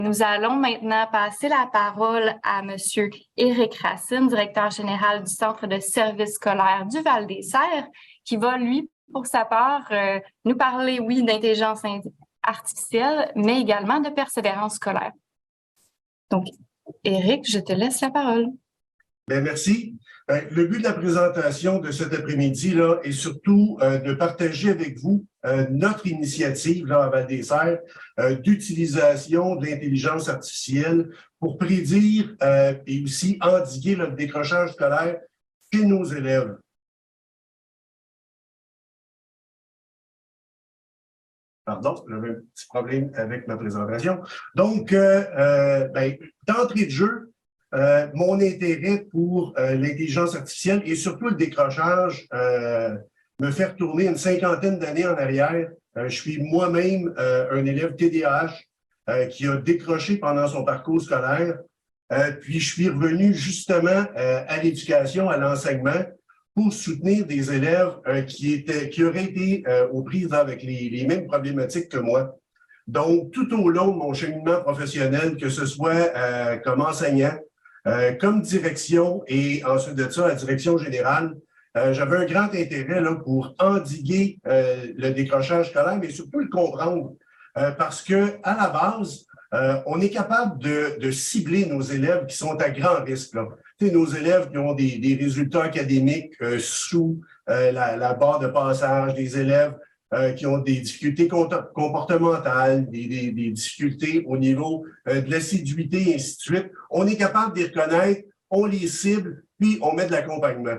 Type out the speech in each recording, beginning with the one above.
Nous allons maintenant passer la parole à Monsieur Éric Racine, directeur général du Centre de services scolaires du Val-des-Serres, qui va, lui, pour sa part, nous parler, oui, d'intelligence artificielle, mais également de persévérance scolaire. Donc, Éric, je te laisse la parole. Bien, merci. Le but de la présentation de cet après-midi est surtout de partager avec vous notre initiative là, à Val-des-Serres d'utilisation de l'intelligence artificielle pour prédire et aussi endiguer le décrochage scolaire chez nos élèves. Pardon, j'avais un petit problème avec ma présentation. Donc, d'entrée de jeu, mon intérêt pour l'intelligence artificielle et surtout le décrochage me fait retourner une cinquantaine d'années en arrière. Je suis moi-même un élève TDAH qui a décroché pendant son parcours scolaire. Puis je suis revenu justement à l'éducation, à l'enseignement, pour soutenir des élèves qui auraient été aux prises avec les mêmes problématiques que moi. Donc, tout au long de mon cheminement professionnel, que ce soit comme enseignant, comme direction et ensuite de ça, la direction générale, j'avais un grand intérêt là, pour endiguer le décrochage scolaire, mais surtout le comprendre. Parce que à la base, on est capable de cibler nos élèves qui sont à grand risque. Là. Nos élèves qui ont des résultats académiques sous la barre de passage, des élèves qui ont des difficultés comportementales, des difficultés au niveau de l'assiduité, et ainsi de suite. On est capable de les reconnaître, on les cible, puis on met de l'accompagnement.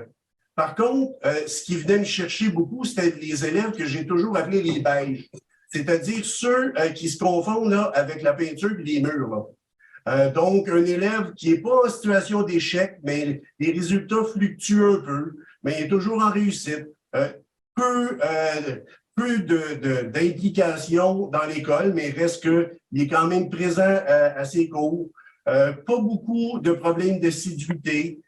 Par contre, ce qui venait me chercher beaucoup, c'était les élèves que j'ai toujours appelés les beiges, c'est-à-dire ceux qui se confondent là, avec la peinture et les murs. Donc, un élève qui n'est pas en situation d'échec, mais les résultats fluctuent un peu, mais il est toujours en réussite, peu d'implication dans l'école, mais reste qu'il est quand même présent à ses cours. Pas beaucoup de problèmes d'assiduité.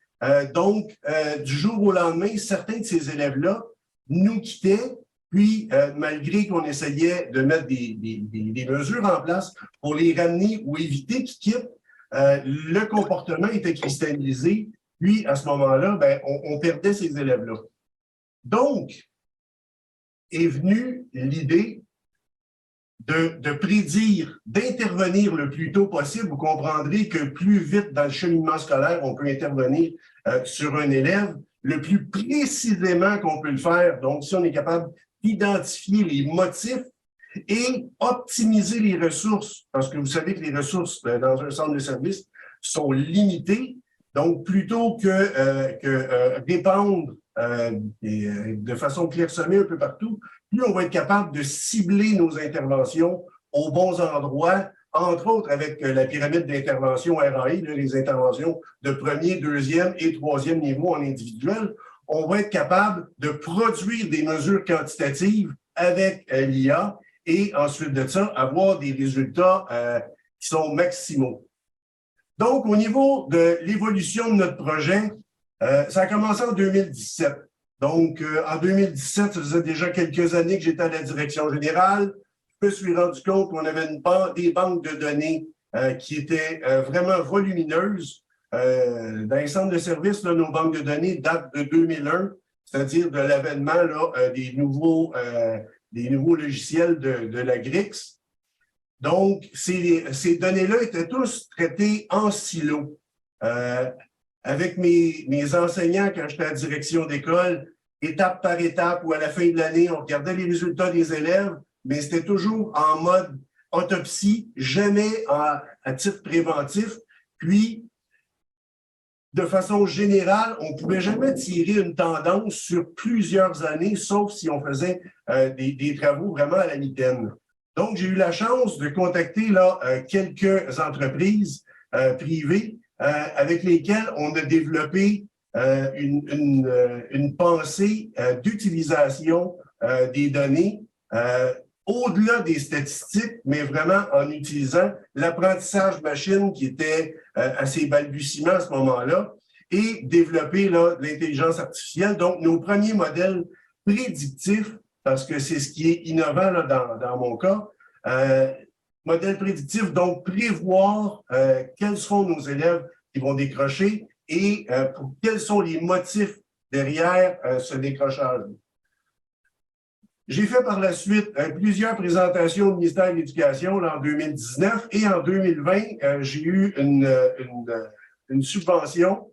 Donc, du jour au lendemain, certains de ces élèves-là nous quittaient, puis malgré qu'on essayait de mettre des mesures en place pour les ramener ou éviter qu'ils quittent, le comportement était cristallisé, puis à ce moment-là, on perdait ces élèves-là. Donc, est venue l'idée de prédire, d'intervenir le plus tôt possible. Vous comprendrez que plus vite dans le cheminement scolaire, on peut intervenir sur un élève, le plus précisément qu'on peut le faire. Donc, si on est capable d'identifier les motifs et optimiser les ressources, parce que vous savez que les ressources dans un centre de service sont limitées. Donc, plutôt que répandre de façon clairsemée un peu partout, plus on va être capable de cibler nos interventions aux bons endroits, entre autres avec la pyramide d'intervention RAI, les interventions de premier, deuxième et troisième niveau en individuel, on va être capable de produire des mesures quantitatives avec l'IA et ensuite de ça, avoir des résultats qui sont maximaux. Donc, au niveau de l'évolution de notre projet, ça a commencé en 2017. Donc, en 2017, ça faisait déjà quelques années que j'étais à la direction générale. Je me suis rendu compte qu'on avait des banques de données qui étaient vraiment volumineuses. Dans les centres de services, là, nos banques de données datent de 2001, c'est-à-dire de l'avènement des nouveaux logiciels de la GRIX. Donc, ces données-là étaient tous traitées en silo. Avec mes enseignants, quand j'étais à la direction d'école, étape par étape, ou à la fin de l'année, on regardait les résultats des élèves, mais c'était toujours en mode autopsie, jamais à titre préventif. Puis, de façon générale, on ne pouvait jamais tirer une tendance sur plusieurs années, sauf si on faisait des travaux vraiment à la mitaine. Donc, j'ai eu la chance de contacter quelques entreprises privées avec lesquelles on a développé une pensée d'utilisation des données au-delà des statistiques, mais vraiment en utilisant l'apprentissage machine qui était à ses balbutiements à ce moment-là et développer l'intelligence artificielle. Donc, nos premiers modèles prédictifs, parce que c'est ce qui est innovant dans mon cas, Modèle prédictif, donc prévoir quels seront nos élèves qui vont décrocher et quels sont les motifs derrière ce décrochage. J'ai fait par la suite plusieurs présentations au ministère de l'Éducation en 2019 et en 2020, j'ai eu une subvention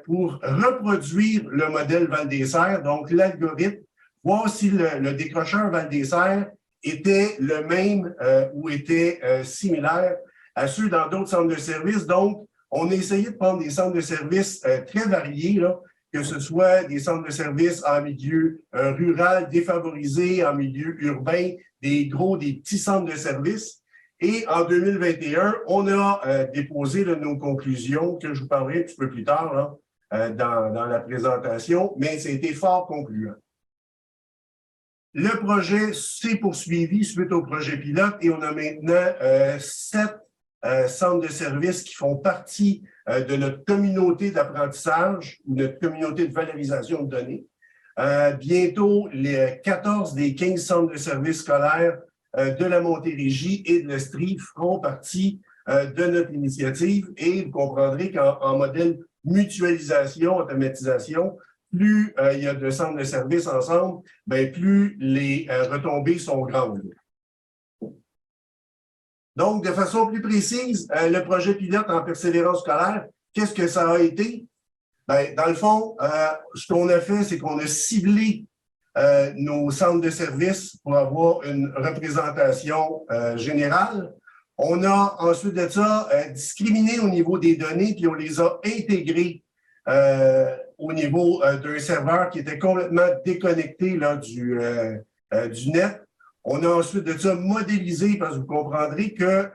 pour reproduire le modèle Val-des-Serres, donc l'algorithme, voir si le décrocheur Val-des-Serres était le même ou était similaire à ceux dans d'autres centres de services. Donc, on a essayé de prendre des centres de services très variés, là, que ce soit des centres de services en milieu rural défavorisé, en milieu urbain, des petits centres de services. Et en 2021, on a déposé nos conclusions, que je vous parlerai un petit peu plus tard là, dans la présentation, mais ça a été fort concluant. Le projet s'est poursuivi suite au projet pilote et on a maintenant 7 centres de services qui font partie de notre communauté d'apprentissage ou notre communauté de valorisation de données. Bientôt, les 14 des 15 centres de services scolaires de la Montérégie et de l'Estrie feront partie de notre initiative et vous comprendrez qu'en modèle mutualisation, automatisation, plus il y a de centres de services ensemble, bien, plus les retombées sont grandes. Donc, de façon plus précise, le projet pilote en persévérance scolaire, qu'est-ce que ça a été? Bien, dans le fond, ce qu'on a fait, c'est qu'on a ciblé nos centres de services pour avoir une représentation générale. On a ensuite de ça discriminé au niveau des données, puis on les a intégrées au niveau d'un serveur qui était complètement déconnecté là, du net. On a ensuite de ça modélisé, parce que vous comprendrez que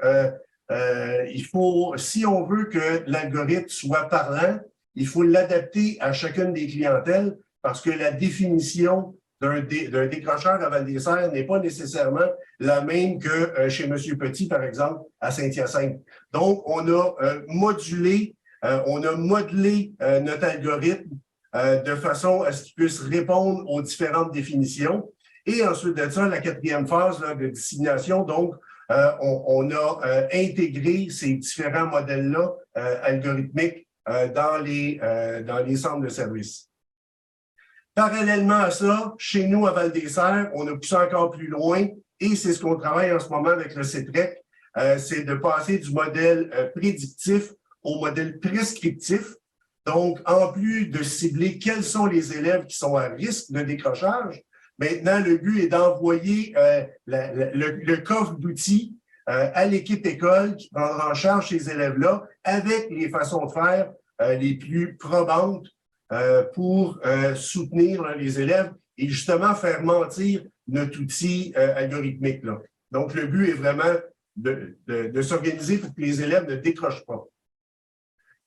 il faut, si on veut que l'algorithme soit parlant, il faut l'adapter à chacune des clientèles, parce que la définition d'un décrocheur à Val-des-Serres n'est pas nécessairement la même que chez M. Petit, par exemple, à Saint-Hyacinthe. Donc, on a modulé, on a modelé notre algorithme de façon à ce qu'il puisse répondre aux différentes définitions. Et ensuite de ça, la quatrième phase là, de dissémination, donc, on a intégré ces différents modèles-là algorithmiques dans les centres de services. Parallèlement à ça, chez nous à Val-des-Serres, on a poussé encore plus loin et c'est ce qu'on travaille en ce moment avec le CETREC, c'est de passer du modèle prédictif au modèle prescriptif. Donc, en plus de cibler quels sont les élèves qui sont à risque de décrochage, maintenant, le but est d'envoyer le coffre d'outils à l'équipe école qui prendra en charge ces élèves-là avec les façons de faire les plus probantes pour soutenir là, les élèves et justement faire mentir notre outil algorithmique. Là. Donc, le but est vraiment de s'organiser pour que les élèves ne décrochent pas.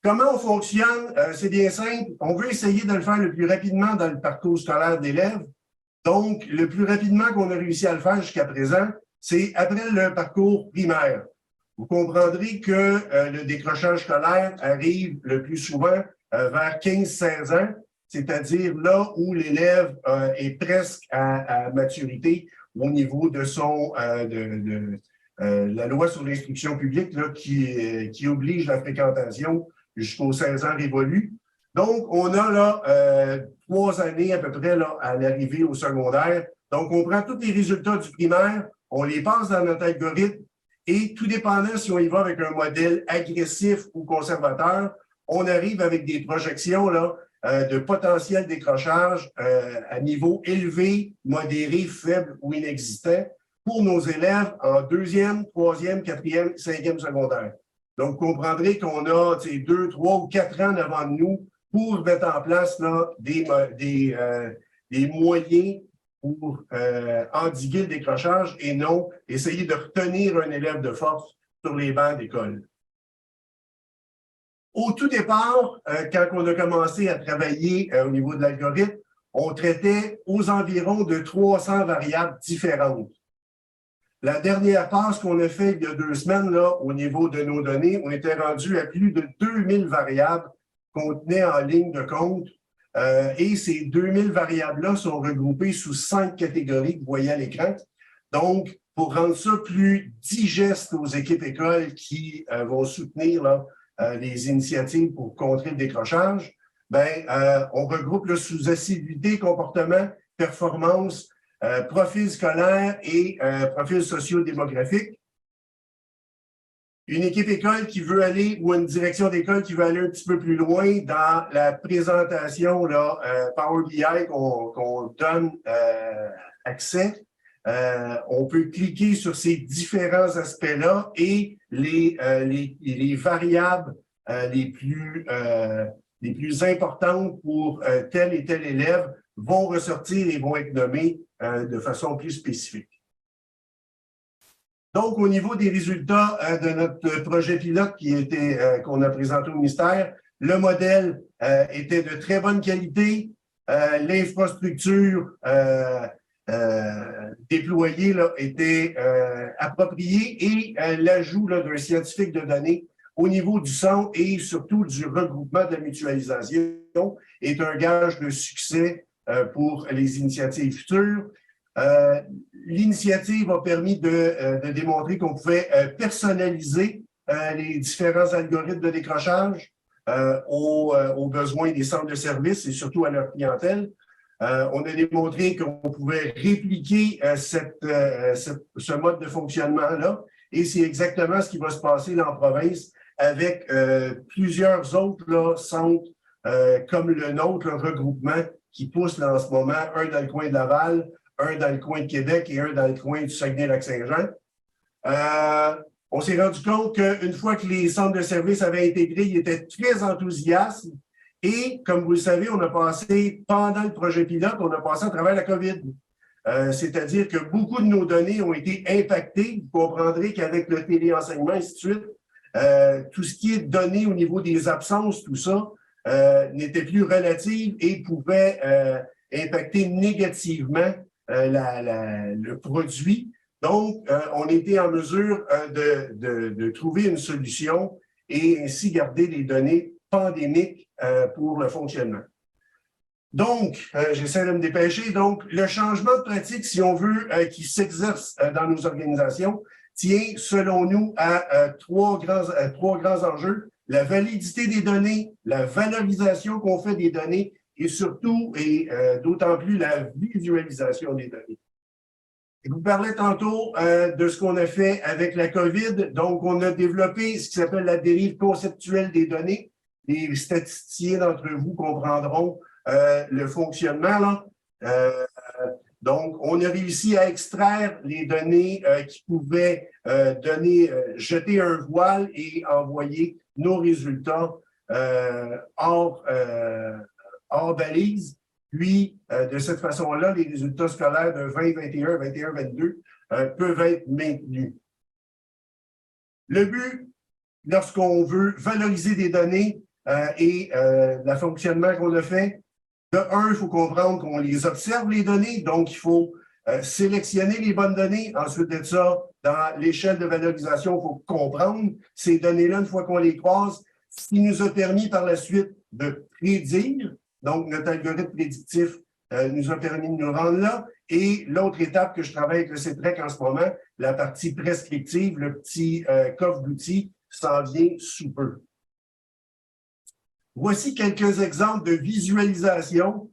Comment on fonctionne? C'est bien simple. On veut essayer de le faire le plus rapidement dans le parcours scolaire d'élèves. Donc, le plus rapidement qu'on a réussi à le faire jusqu'à présent, c'est après le parcours primaire. Vous comprendrez que le décrochage scolaire arrive le plus souvent vers 15-16 ans, c'est-à-dire là où l'élève est presque à maturité au niveau de son la loi sur l'instruction publique là, qui oblige la fréquentation jusqu'aux 16 ans révolus. Donc, on a là 3 années à peu près là, à l'arrivée au secondaire. Donc, on prend tous les résultats du primaire, on les passe dans notre algorithme et tout dépendant si on y va avec un modèle agressif ou conservateur, on arrive avec des projections là, de potentiel décrochage à niveau élevé, modéré, faible ou inexistant pour nos élèves en 2e, 3e, 4e, 5e secondaire. Donc, vous comprendrez qu'on a 2, 3 ou 4 ans devant nous pour mettre en place là, des moyens pour endiguer le décrochage et non essayer de retenir un élève de force sur les bancs d'école. Au tout départ, quand on a commencé à travailler au niveau de l'algorithme, on traitait aux environs de 300 variables différentes. La dernière passe qu'on a faite il y a 2 semaines, là, au niveau de nos données, on était rendu à plus de 2000 variables qu'on tenait en ligne de compte. Et ces 2000 variables-là sont regroupées sous 5 catégories que vous voyez à l'écran. Donc, pour rendre ça plus digeste aux équipes écoles qui vont soutenir là, les initiatives pour contrer le décrochage, on regroupe là, sous assiduité, comportement, performance, profil scolaire et profil socio-démographique. Une équipe école qui veut aller, ou une direction d'école qui veut aller un petit peu plus loin dans la présentation là, Power BI qu'on donne accès, on peut cliquer sur ces différents aspects-là et les variables les plus importantes pour tel et tel élève vont ressortir et vont être nommées de façon plus spécifique. Donc, au niveau des résultats de notre projet pilote qu'on a présenté au ministère, le modèle était de très bonne qualité, l'infrastructure déployée là, était appropriée et l'ajout d'un scientifique de données au niveau du centre et surtout du regroupement de la mutualisation est un gage de succès pour les initiatives futures. L'initiative a permis de démontrer qu'on pouvait personnaliser les différents algorithmes de décrochage aux besoins des centres de services et surtout à leur clientèle. On a démontré qu'on pouvait répliquer ce mode de fonctionnement-là et c'est exactement ce qui va se passer dans la province avec plusieurs autres là, centres comme le nôtre, le regroupement qui pousse là, en ce moment, un dans le coin de Laval, un dans le coin de Québec et un dans le coin du Saguenay-Lac-Saint-Jean. On s'est rendu compte qu'une fois que les centres de services avaient intégré, ils étaient très enthousiastes. Et, comme vous le savez, on a passé, pendant le projet pilote, on a passé à travers la COVID. C'est-à-dire que beaucoup de nos données ont été impactées. Vous comprendrez qu'avec le téléenseignement, et ainsi de suite, tout ce qui est donné au niveau des absences, tout ça, n'était plus relatif et pouvait impacter négativement le produit. Donc, on était en mesure de trouver une solution et ainsi garder les données pandémiques pour le fonctionnement. Donc, j'essaie de me dépêcher. Donc, le changement de pratique, si on veut, qui s'exerce dans nos organisations, tient, selon nous, à trois grands enjeux. La validité des données, la valorisation qu'on fait des données et surtout, et d'autant plus, la visualisation des données. Je vous parlais tantôt de ce qu'on a fait avec la COVID. Donc, on a développé ce qui s'appelle la dérive conceptuelle des données. Les statisticiens d'entre vous comprendront le fonctionnement. Là. Donc, on a réussi à extraire les données qui pouvaient jeter un voile et envoyer nos résultats hors balise. Puis, de cette façon-là, les résultats scolaires de 2021, 21-22 peuvent être maintenus. Le but, lorsqu'on veut valoriser des données et le fonctionnement qu'on a fait, de un, il faut comprendre qu'on les observe, les données, donc il faut sélectionner les bonnes données. Ensuite de ça, dans l'échelle de valorisation, il faut comprendre ces données-là une fois qu'on les croise, ce qui nous a permis par la suite de prédire. Donc, notre algorithme prédictif nous a permis de nous rendre là. Et l'autre étape que je travaille avec le CETREC en ce moment, la partie prescriptive, le petit coffre d'outils, s'en vient sous peu. Voici quelques exemples de visualisation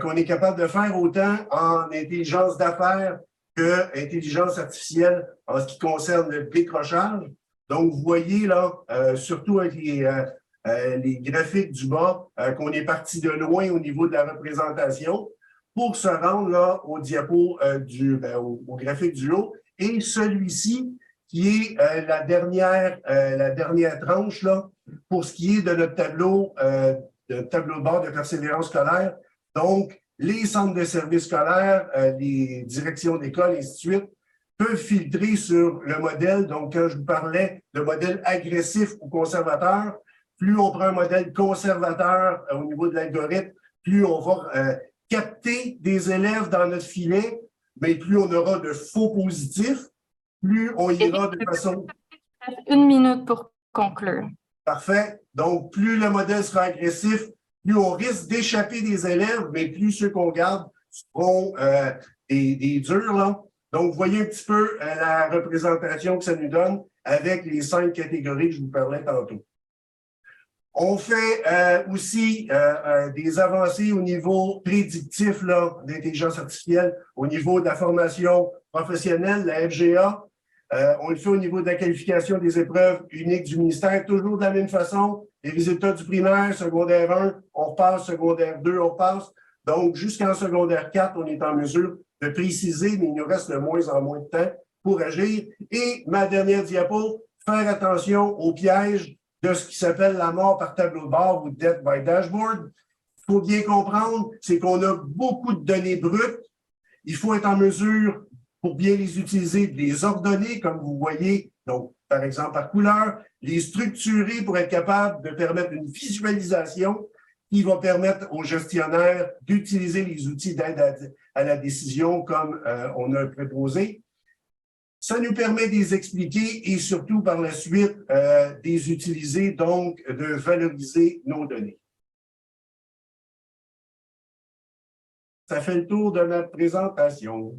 qu'on est capable de faire autant en intelligence d'affaires que intelligence artificielle en ce qui concerne le décrochage. Donc, vous voyez là, surtout avec les graphiques du bas, qu'on est parti de loin au niveau de la représentation pour se rendre là au diapo au graphique du haut. Et celui-ci, qui est la dernière tranche là, pour ce qui est de notre tableau de bord de persévérance scolaire. Donc, les centres de services scolaires, les directions d'école, et ainsi de suite, peuvent filtrer sur le modèle. Donc, quand je vous parlais de modèle agressif ou conservateur, plus on prend un modèle conservateur au niveau de l'algorithme, plus on va capter des élèves dans notre filet, mais plus on aura de faux positifs, plus on ira de façon... 1 minute pour conclure. Parfait. Donc, plus le modèle sera agressif, plus on risque d'échapper des élèves, mais plus ceux qu'on garde seront des durs. Là. Donc, vous voyez un petit peu la représentation que ça nous donne avec les 5 catégories que je vous parlais tantôt. On fait aussi des avancées au niveau prédictif d'intelligence artificielle, au niveau de la formation professionnelle, la FGA. On le fait au niveau de la qualification des épreuves uniques du ministère, toujours de la même façon. Les résultats du primaire, secondaire 1, on repasse, secondaire 2, on repasse. Donc, jusqu'en secondaire 4, on est en mesure de préciser, mais il nous reste de moins en moins de temps pour agir. Et ma dernière diapo, faire attention aux pièges de ce qui s'appelle la mort par tableau de bord ou death by dashboard. Il faut bien comprendre, c'est qu'on a beaucoup de données brutes. Il faut être en mesure, pour bien les utiliser, de les ordonner, comme vous voyez, donc par exemple par couleur, les structurer pour être capable de permettre une visualisation qui va permettre aux gestionnaires d'utiliser les outils d'aide à la décision comme on a proposé. Ça nous permet de les expliquer et surtout par la suite de les utiliser, donc de valoriser nos données. Ça fait le tour de notre présentation.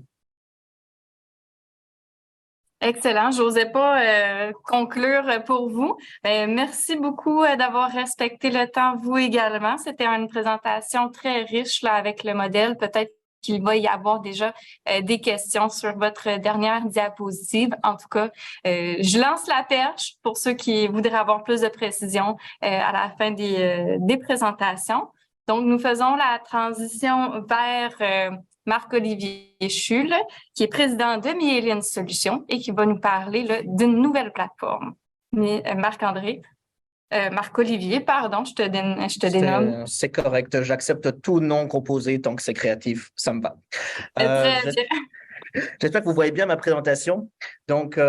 Excellent. Je n'osais pas conclure pour vous. Merci beaucoup d'avoir respecté le temps, vous également. C'était une présentation très riche là, avec le modèle. Peut-être qu'il va y avoir déjà des questions sur votre dernière diapositive. En tout cas, je lance la perche pour ceux qui voudraient avoir plus de précision à la fin des présentations. Donc, nous faisons la transition vers Marc-Olivier Schull, qui est président de Myéline Solutions et qui va nous parler d'une nouvelle plateforme. Mais Marc-Olivier, pardon, je te dénomme. C'est correct, j'accepte tout nom composé tant que c'est créatif, ça me va. Très bien. J'espère que vous voyez bien ma présentation. Donc,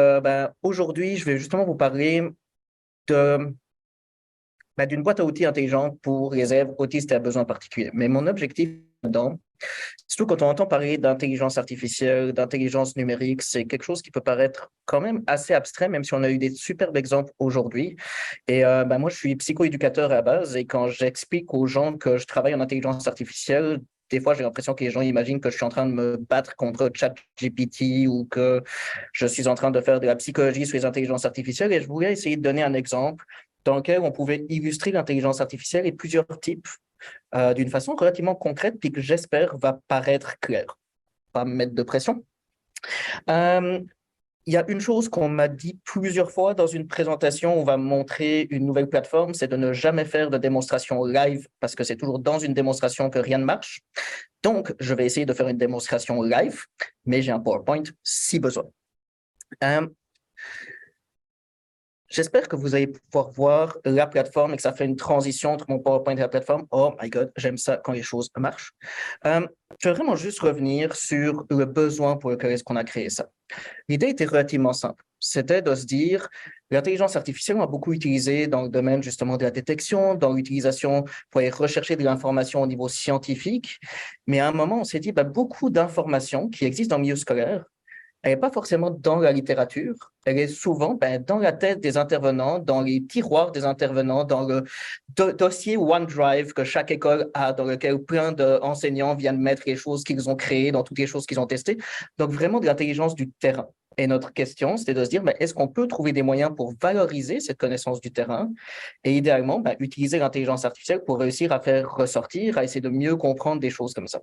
aujourd'hui, je vais justement vous parler d'une boîte à outils intelligente pour les élèves autistes et à besoins particuliers. Mais mon objectif là-dedans, surtout quand on entend parler d'intelligence artificielle, d'intelligence numérique, c'est quelque chose qui peut paraître quand même assez abstrait, même si on a eu des superbes exemples aujourd'hui. Et moi, je suis psychoéducateur à la base et quand j'explique aux gens que je travaille en intelligence artificielle, des fois, j'ai l'impression que les gens imaginent que je suis en train de me battre contre ChatGPT ou que je suis en train de faire de la psychologie sur les intelligences artificielles. Et je voulais essayer de donner un exemple dans lequel on pouvait illustrer l'intelligence artificielle et plusieurs types d'une façon relativement concrète, puis que j'espère va paraître claire. Pas me mettre de pression. Il y a une chose qu'on m'a dit plusieurs fois dans une présentation où on va montrer une nouvelle plateforme, c'est de ne jamais faire de démonstration live parce que c'est toujours dans une démonstration que rien ne marche. Donc, je vais essayer de faire une démonstration live, mais j'ai un PowerPoint si besoin. J'espère que vous allez pouvoir voir la plateforme et que ça fait une transition entre mon PowerPoint et la plateforme. Oh my God, j'aime ça quand les choses marchent. Je vais vraiment juste revenir sur le besoin pour lequel est-ce qu'on a créé ça. L'idée était relativement simple. C'était de se dire, l'intelligence artificielle, on a beaucoup utilisé dans le domaine justement de la détection, dans l'utilisation pour aller rechercher de l'information au niveau scientifique. Mais à un moment, on s'est dit, beaucoup d'informations qui existent dans le milieu scolaire, elle n'est pas forcément dans la littérature, elle est souvent dans la tête des intervenants, dans les tiroirs des intervenants, dans le dossier OneDrive que chaque école a, dans lequel plein d'enseignants viennent mettre les choses qu'ils ont créées, dans toutes les choses qu'ils ont testées. Donc, vraiment de l'intelligence du terrain. Et notre question, c'était de se dire, est-ce qu'on peut trouver des moyens pour valoriser cette connaissance du terrain et idéalement, utiliser l'intelligence artificielle pour réussir à faire ressortir, à essayer de mieux comprendre des choses comme ça.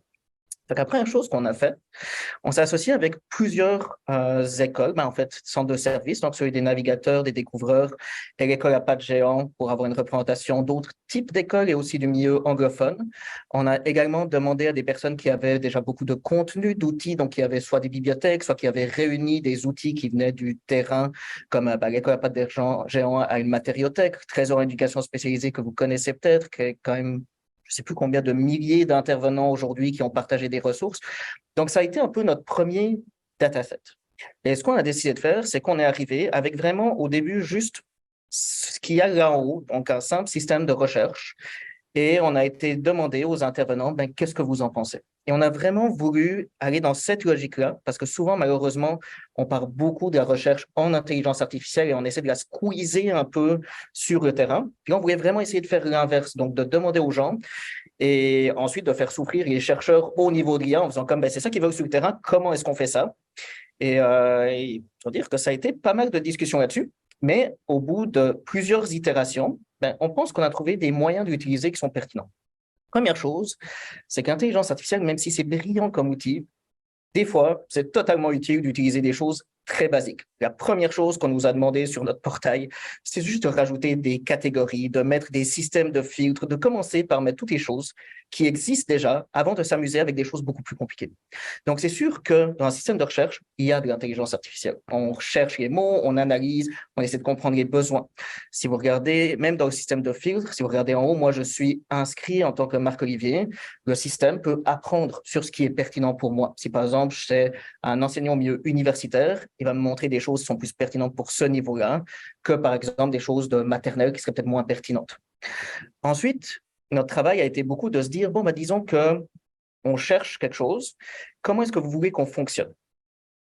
Donc, la première chose qu'on a fait, on s'est associé avec plusieurs écoles, en fait, centres de services, donc celui des navigateurs, des découvreurs et l'école à pattes géants pour avoir une représentation d'autres types d'écoles et aussi du milieu anglophone. On a également demandé à des personnes qui avaient déjà beaucoup de contenu, d'outils, donc qui avaient soit des bibliothèques, soit qui avaient réuni des outils qui venaient du terrain, comme l'école à pattes géants à une matériothèque, Trésor éducation spécialisée que vous connaissez peut-être, qui est quand même je ne sais plus combien de milliers d'intervenants aujourd'hui qui ont partagé des ressources. Donc, ça a été un peu notre premier dataset. Et ce qu'on a décidé de faire, c'est qu'on est arrivé avec vraiment au début juste ce qu'il y a là en haut, donc un simple système de recherche. Et on a été demandé aux intervenants, qu'est-ce que vous en pensez? Et on a vraiment voulu aller dans cette logique-là, parce que souvent, malheureusement, on parle beaucoup de la recherche en intelligence artificielle et on essaie de la squeezer un peu sur le terrain. Puis on voulait vraiment essayer de faire l'inverse, donc de demander aux gens et ensuite de faire souffrir les chercheurs au niveau de l'IA en faisant comme, c'est ça qu'ils veulent sur le terrain, comment est-ce qu'on fait ça? Et faut dire que ça a été pas mal de discussions là-dessus, mais au bout de plusieurs itérations, on pense qu'on a trouvé des moyens d'utiliser qui sont pertinents. Première chose, c'est qu'intelligence artificielle, même si c'est brillant comme outil, des fois, c'est totalement utile d'utiliser des choses très basiques. La première chose qu'on nous a demandé sur notre portail, c'est juste de rajouter des catégories, de mettre des systèmes de filtres, de commencer par mettre toutes les choses qui existent déjà avant de s'amuser avec des choses beaucoup plus compliquées. Donc, c'est sûr que dans un système de recherche, il y a de l'intelligence artificielle. On recherche les mots, on analyse, on essaie de comprendre les besoins. Si vous regardez, même dans le système de filtre, si vous regardez en haut, moi, je suis inscrit en tant que Marc-Olivier. Le système peut apprendre sur ce qui est pertinent pour moi. Si, par exemple, je suis un enseignant au milieu universitaire, il va me montrer des choses qui sont plus pertinentes pour ce niveau-là que, par exemple, des choses de maternelle qui seraient peut-être moins pertinentes. Ensuite, notre travail a été beaucoup de se dire, bon, disons qu'on cherche quelque chose, comment est-ce que vous voulez qu'on fonctionne?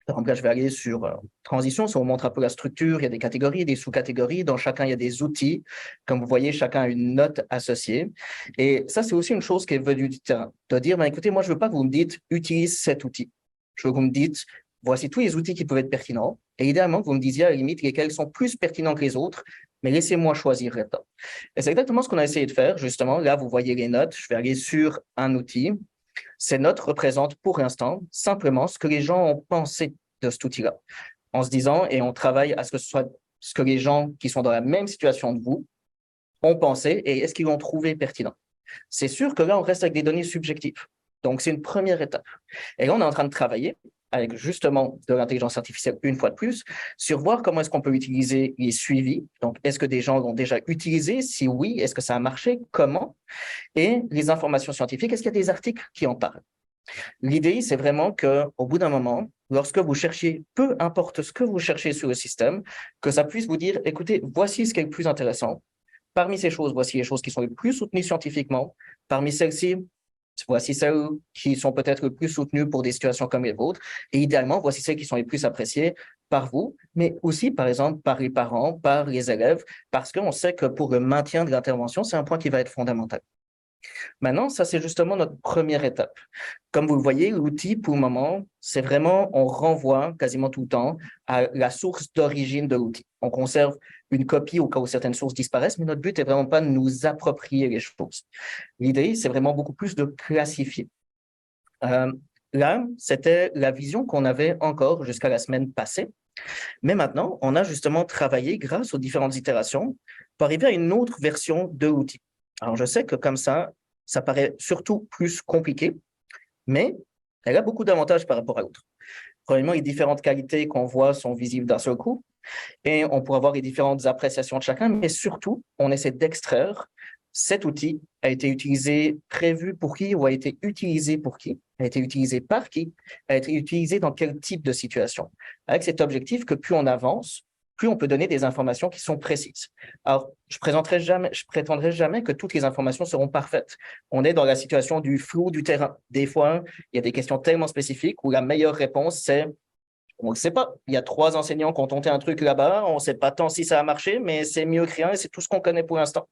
Par exemple, là, je vais aller sur transition, ça vous montre un peu la structure, il y a des catégories, des sous-catégories, dans chacun, il y a des outils. Comme vous voyez, chacun a une note associée. Et ça, c'est aussi une chose qui est venue du terrain, de dire, écoutez, moi, je ne veux pas que vous me dites, utilise cet outil. Je veux que vous me dites, voici tous les outils qui peuvent être pertinents, et idéalement que vous me disiez à la limite lesquels sont plus pertinents que les autres, mais laissez-moi choisir là-dedans. Et c'est exactement ce qu'on a essayé de faire, justement. Là, vous voyez les notes, je vais aller sur un outil. Ces notes représentent pour l'instant simplement ce que les gens ont pensé de cet outil-là, en se disant, et on travaille à ce que ce soit ce que les gens qui sont dans la même situation que vous ont pensé et est-ce qu'ils l'ont trouvé pertinent. C'est sûr que là, on reste avec des données subjectives. Donc, c'est une première étape. Et là, on est en train de travailler avec justement de l'intelligence artificielle une fois de plus, sur voir comment est-ce qu'on peut utiliser les suivis. Donc, est-ce que des gens l'ont déjà utilisé? Si oui, est-ce que ça a marché? Comment? Et les informations scientifiques, est-ce qu'il y a des articles qui en parlent? L'idée, c'est vraiment qu'au bout d'un moment, lorsque vous cherchiez, peu importe ce que vous cherchez sur le système, que ça puisse vous dire, écoutez, voici ce qui est le plus intéressant. Parmi ces choses, voici les choses qui sont les plus soutenues scientifiquement. Parmi celles-ci, voici celles qui sont peut-être le plus soutenues pour des situations comme les vôtres. Et idéalement, voici celles qui sont les plus appréciées par vous, mais aussi, par exemple, par les parents, par les élèves, parce qu'on sait que pour le maintien de l'intervention, c'est un point qui va être fondamental. Maintenant, ça, c'est justement notre première étape. Comme vous le voyez, l'outil, pour le moment, c'est vraiment, on renvoie quasiment tout le temps à la source d'origine de l'outil. On conserve une copie au cas où certaines sources disparaissent, mais notre but n'est vraiment pas de nous approprier les choses. L'idée, c'est vraiment beaucoup plus de classifier. Là, c'était la vision qu'on avait encore jusqu'à la semaine passée. Mais maintenant, on a justement travaillé grâce aux différentes itérations pour arriver à une autre version de l'outil. Alors, je sais que comme ça paraît surtout plus compliqué, mais elle a beaucoup d'avantages par rapport à l'autre. Premièrement, les différentes qualités qu'on voit sont visibles d'un seul coup et on pourra voir les différentes appréciations de chacun, mais surtout, on essaie d'extraire cet outil a été utilisé, prévu pour qui ou a été utilisé pour qui, a été utilisé par qui, a été utilisé dans quel type de situation. Avec cet objectif que plus on avance, plus on peut donner des informations qui sont précises. Alors, je prétendrai jamais que toutes les informations seront parfaites. On est dans la situation du flou du terrain. Des fois, il y a des questions tellement spécifiques où la meilleure réponse, c'est on ne sait pas. Il y a 3 enseignants qui ont tenté un truc là-bas. On ne sait pas tant si ça a marché, mais c'est mieux que rien et c'est tout ce qu'on connaît pour l'instant.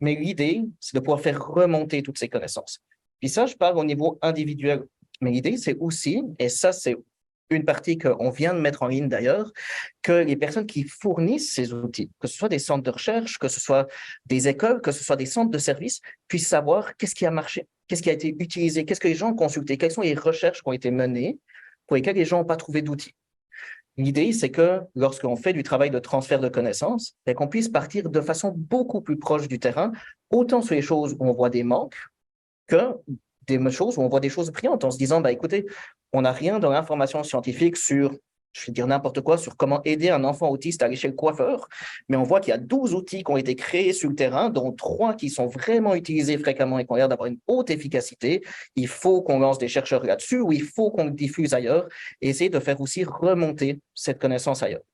Mais l'idée, c'est de pouvoir faire remonter toutes ces connaissances. Puis ça, je parle au niveau individuel. Mais l'idée, c'est aussi, et ça, c'est une partie qu'on vient de mettre en ligne d'ailleurs, que les personnes qui fournissent ces outils, que ce soit des centres de recherche, que ce soit des écoles, que ce soit des centres de services, puissent savoir qu'est-ce qui a marché, qu'est-ce qui a été utilisé, qu'est-ce que les gens ont consulté, quelles sont les recherches qui ont été menées pour lesquelles les gens n'ont pas trouvé d'outils. L'idée, c'est que lorsqu'on fait du travail de transfert de connaissances, qu'on puisse partir de façon beaucoup plus proche du terrain, autant sur les choses où on voit des manques que des choses où on voit des choses brillantes, en se disant, écoutez, on n'a rien dans l'information scientifique sur, je vais dire n'importe quoi, sur comment aider un enfant autiste à aller chez le coiffeur, mais on voit qu'il y a 12 outils qui ont été créés sur le terrain, dont 3 qui sont vraiment utilisés fréquemment et qui ont l'air d'avoir une haute efficacité. Il faut qu'on lance des chercheurs là-dessus ou il faut qu'on le diffuse ailleurs et essayer de faire aussi remonter cette connaissance ailleurs.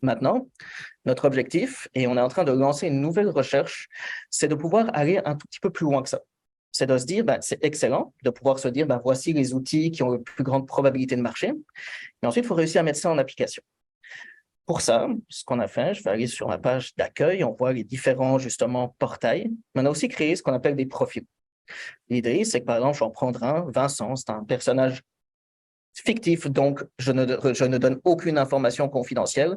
Maintenant, notre objectif, et on est en train de lancer une nouvelle recherche, c'est de pouvoir aller un tout petit peu plus loin que ça. C'est de se dire, c'est excellent de pouvoir se dire, voici les outils qui ont la plus grande probabilité de marcher. Mais ensuite, il faut réussir à mettre ça en application. Pour ça, ce qu'on a fait, je vais aller sur ma page d'accueil, on voit les différents, justement, portails. Mais on a aussi créé ce qu'on appelle des profils. L'idée, c'est que, par exemple, je vais en prendre un, Vincent, c'est un personnage fictif, donc je ne donne aucune information confidentielle.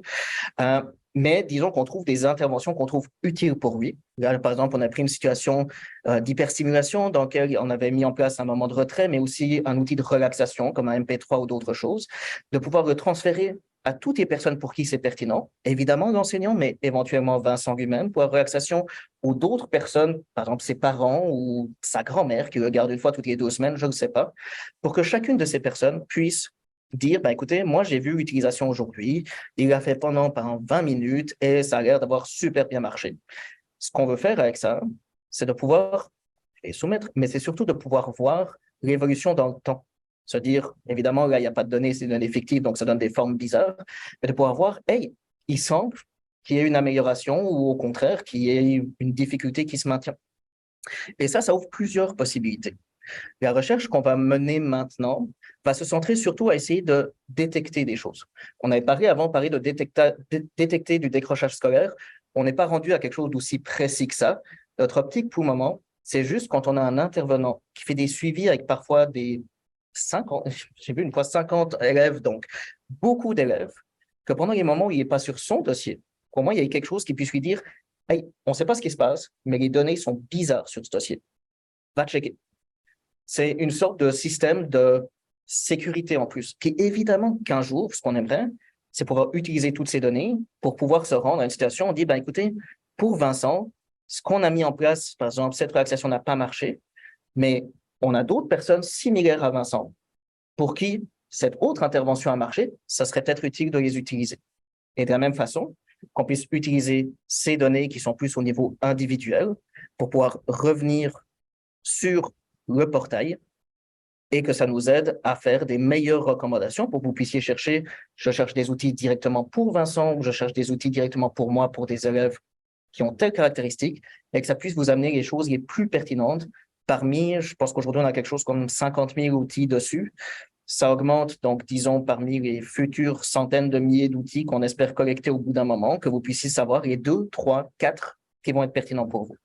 Mais disons qu'on trouve des interventions qu'on trouve utiles pour lui. Là, par exemple, on a pris une situation d'hyperstimulation dans laquelle on avait mis en place un moment de retrait, mais aussi un outil de relaxation comme un MP3 ou d'autres choses, de pouvoir le transférer à toutes les personnes pour qui c'est pertinent. Évidemment, l'enseignant, mais éventuellement Vincent lui-même pour la relaxation ou d'autres personnes, par exemple ses parents ou sa grand-mère qui le regarde une fois toutes les 2 semaines, je ne sais pas, pour que chacune de ces personnes puisse dire, ben, écoutez, moi, j'ai vu l'utilisation aujourd'hui, il l'a fait pendant 20 minutes et ça a l'air d'avoir super bien marché. Ce qu'on veut faire avec ça, c'est de pouvoir les soumettre, mais c'est surtout de pouvoir voir l'évolution dans le temps. C'est-à-dire, évidemment, là, il n'y a pas de données, c'est des données fictives, donc ça donne des formes bizarres, mais de pouvoir voir, hey, il semble qu'il y ait une amélioration ou au contraire, qu'il y ait une difficulté qui se maintient. Et ça ouvre plusieurs possibilités. La recherche qu'on va mener maintenant va se centrer surtout à essayer de détecter des choses. On avait parlé de détecter du décrochage scolaire. On n'est pas rendu à quelque chose d'aussi précis que ça. Notre optique pour le moment, c'est juste quand on a un intervenant qui fait des suivis avec parfois des 50, j'ai vu une fois 50 élèves, donc beaucoup d'élèves, que pendant les moments où il n'est pas sur son dossier, au moins il y a quelque chose qui puisse lui dire, hey, on ne sait pas ce qui se passe, mais les données sont bizarres sur ce dossier. Va checker. C'est une sorte de système de sécurité en plus. Puis évidemment qu'un jour, ce qu'on aimerait, c'est pouvoir utiliser toutes ces données pour pouvoir se rendre à une situation où on dit, ben écoutez, pour Vincent, ce qu'on a mis en place, par exemple, cette relaxation n'a pas marché, mais on a d'autres personnes similaires à Vincent pour qui cette autre intervention a marché, ça serait peut-être utile de les utiliser. Et de la même façon, qu'on puisse utiliser ces données qui sont plus au niveau individuel pour pouvoir revenir sur le portail et que ça nous aide à faire des meilleures recommandations pour que vous puissiez chercher, je cherche des outils directement pour Vincent ou je cherche des outils directement pour moi, pour des élèves qui ont telles caractéristiques et que ça puisse vous amener les choses les plus pertinentes parmi, je pense qu'aujourd'hui on a quelque chose comme 50 000 outils dessus. Ça augmente, donc disons, parmi les futures centaines de milliers d'outils qu'on espère collecter au bout d'un moment, que vous puissiez savoir les 2, 3, 4 qui vont être pertinents pour vous.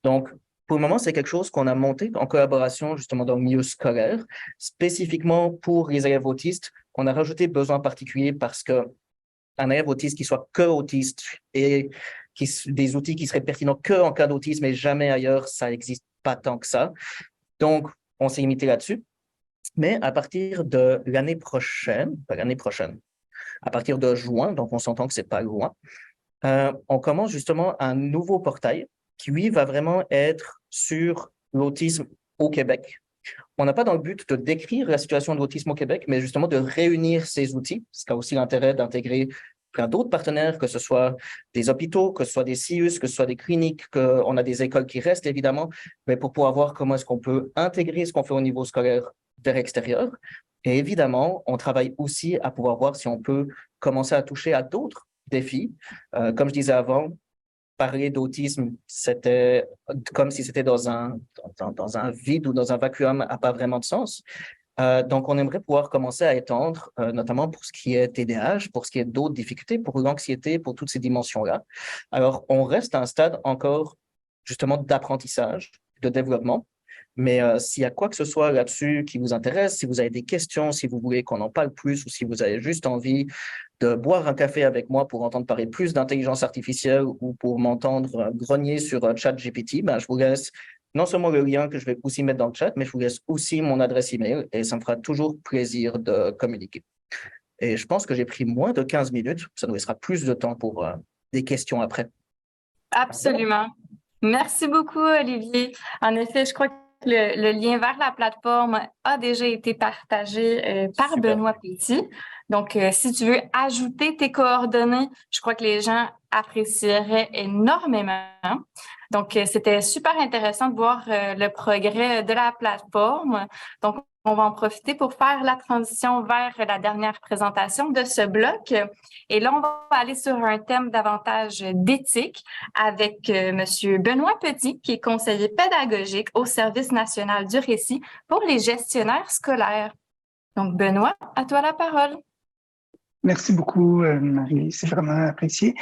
Donc, pour le moment, c'est quelque chose qu'on a monté en collaboration justement dans le milieu scolaire, spécifiquement pour les élèves autistes. On a rajouté besoins particuliers parce qu'un élève autiste qui soit que autiste et des outils qui seraient pertinents que en cas d'autisme et jamais ailleurs, ça n'existe pas tant que ça. Donc, on s'est limité là-dessus. Mais à partir de l'année prochaine, à partir de juin, donc on s'entend que c'est pas loin, on commence justement un nouveau portail qui, lui, va vraiment être sur l'autisme au Québec. On n'a pas dans le but de décrire la situation de l'autisme au Québec, mais justement de réunir ces outils, ce qui a aussi l'intérêt d'intégrer plein d'autres partenaires, que ce soit des hôpitaux, que ce soit des CIUS, que ce soit des cliniques, qu'on a des écoles qui restent évidemment, mais pour pouvoir voir comment est-ce qu'on peut intégrer ce qu'on fait au niveau scolaire vers l'extérieur. Et évidemment, on travaille aussi à pouvoir voir si on peut commencer à toucher à d'autres défis. Comme je disais avant, parler d'autisme, c'était comme si c'était dans un vide ou dans un vacuum, n'a pas vraiment de sens. Donc, on aimerait pouvoir commencer à étendre, notamment pour ce qui est TDAH, pour ce qui est d'autres difficultés, pour l'anxiété, pour toutes ces dimensions-là. Alors, on reste à un stade encore justement d'apprentissage, de développement. Mais s'il y a quoi que ce soit là-dessus qui vous intéresse, si vous avez des questions, si vous voulez qu'on en parle plus ou si vous avez juste envie de boire un café avec moi pour entendre parler plus d'intelligence artificielle ou pour m'entendre grogner sur ChatGPT, ben, je vous laisse non seulement le lien que je vais aussi mettre dans le chat, mais je vous laisse aussi mon adresse email et ça me fera toujours plaisir de communiquer. Et je pense que j'ai pris moins de 15 minutes. Ça nous laissera plus de temps pour des questions après. Absolument. Merci beaucoup, Olivier. En effet, je crois que le lien vers la plateforme a déjà été partagé par Super. Benoît Petit. Donc, si tu veux ajouter tes coordonnées, je crois que les gens apprécieraient énormément. Donc, c'était super intéressant de voir le progrès de la plateforme. Donc, on va en profiter pour faire la transition vers la dernière présentation de ce bloc. Et là, on va aller sur un thème davantage d'éthique avec Monsieur Benoît Petit, qui est conseiller pédagogique au Service national du récit pour les gestionnaires scolaires. Donc, Benoît, à toi la parole. Merci beaucoup, Marie. C'est vraiment apprécié.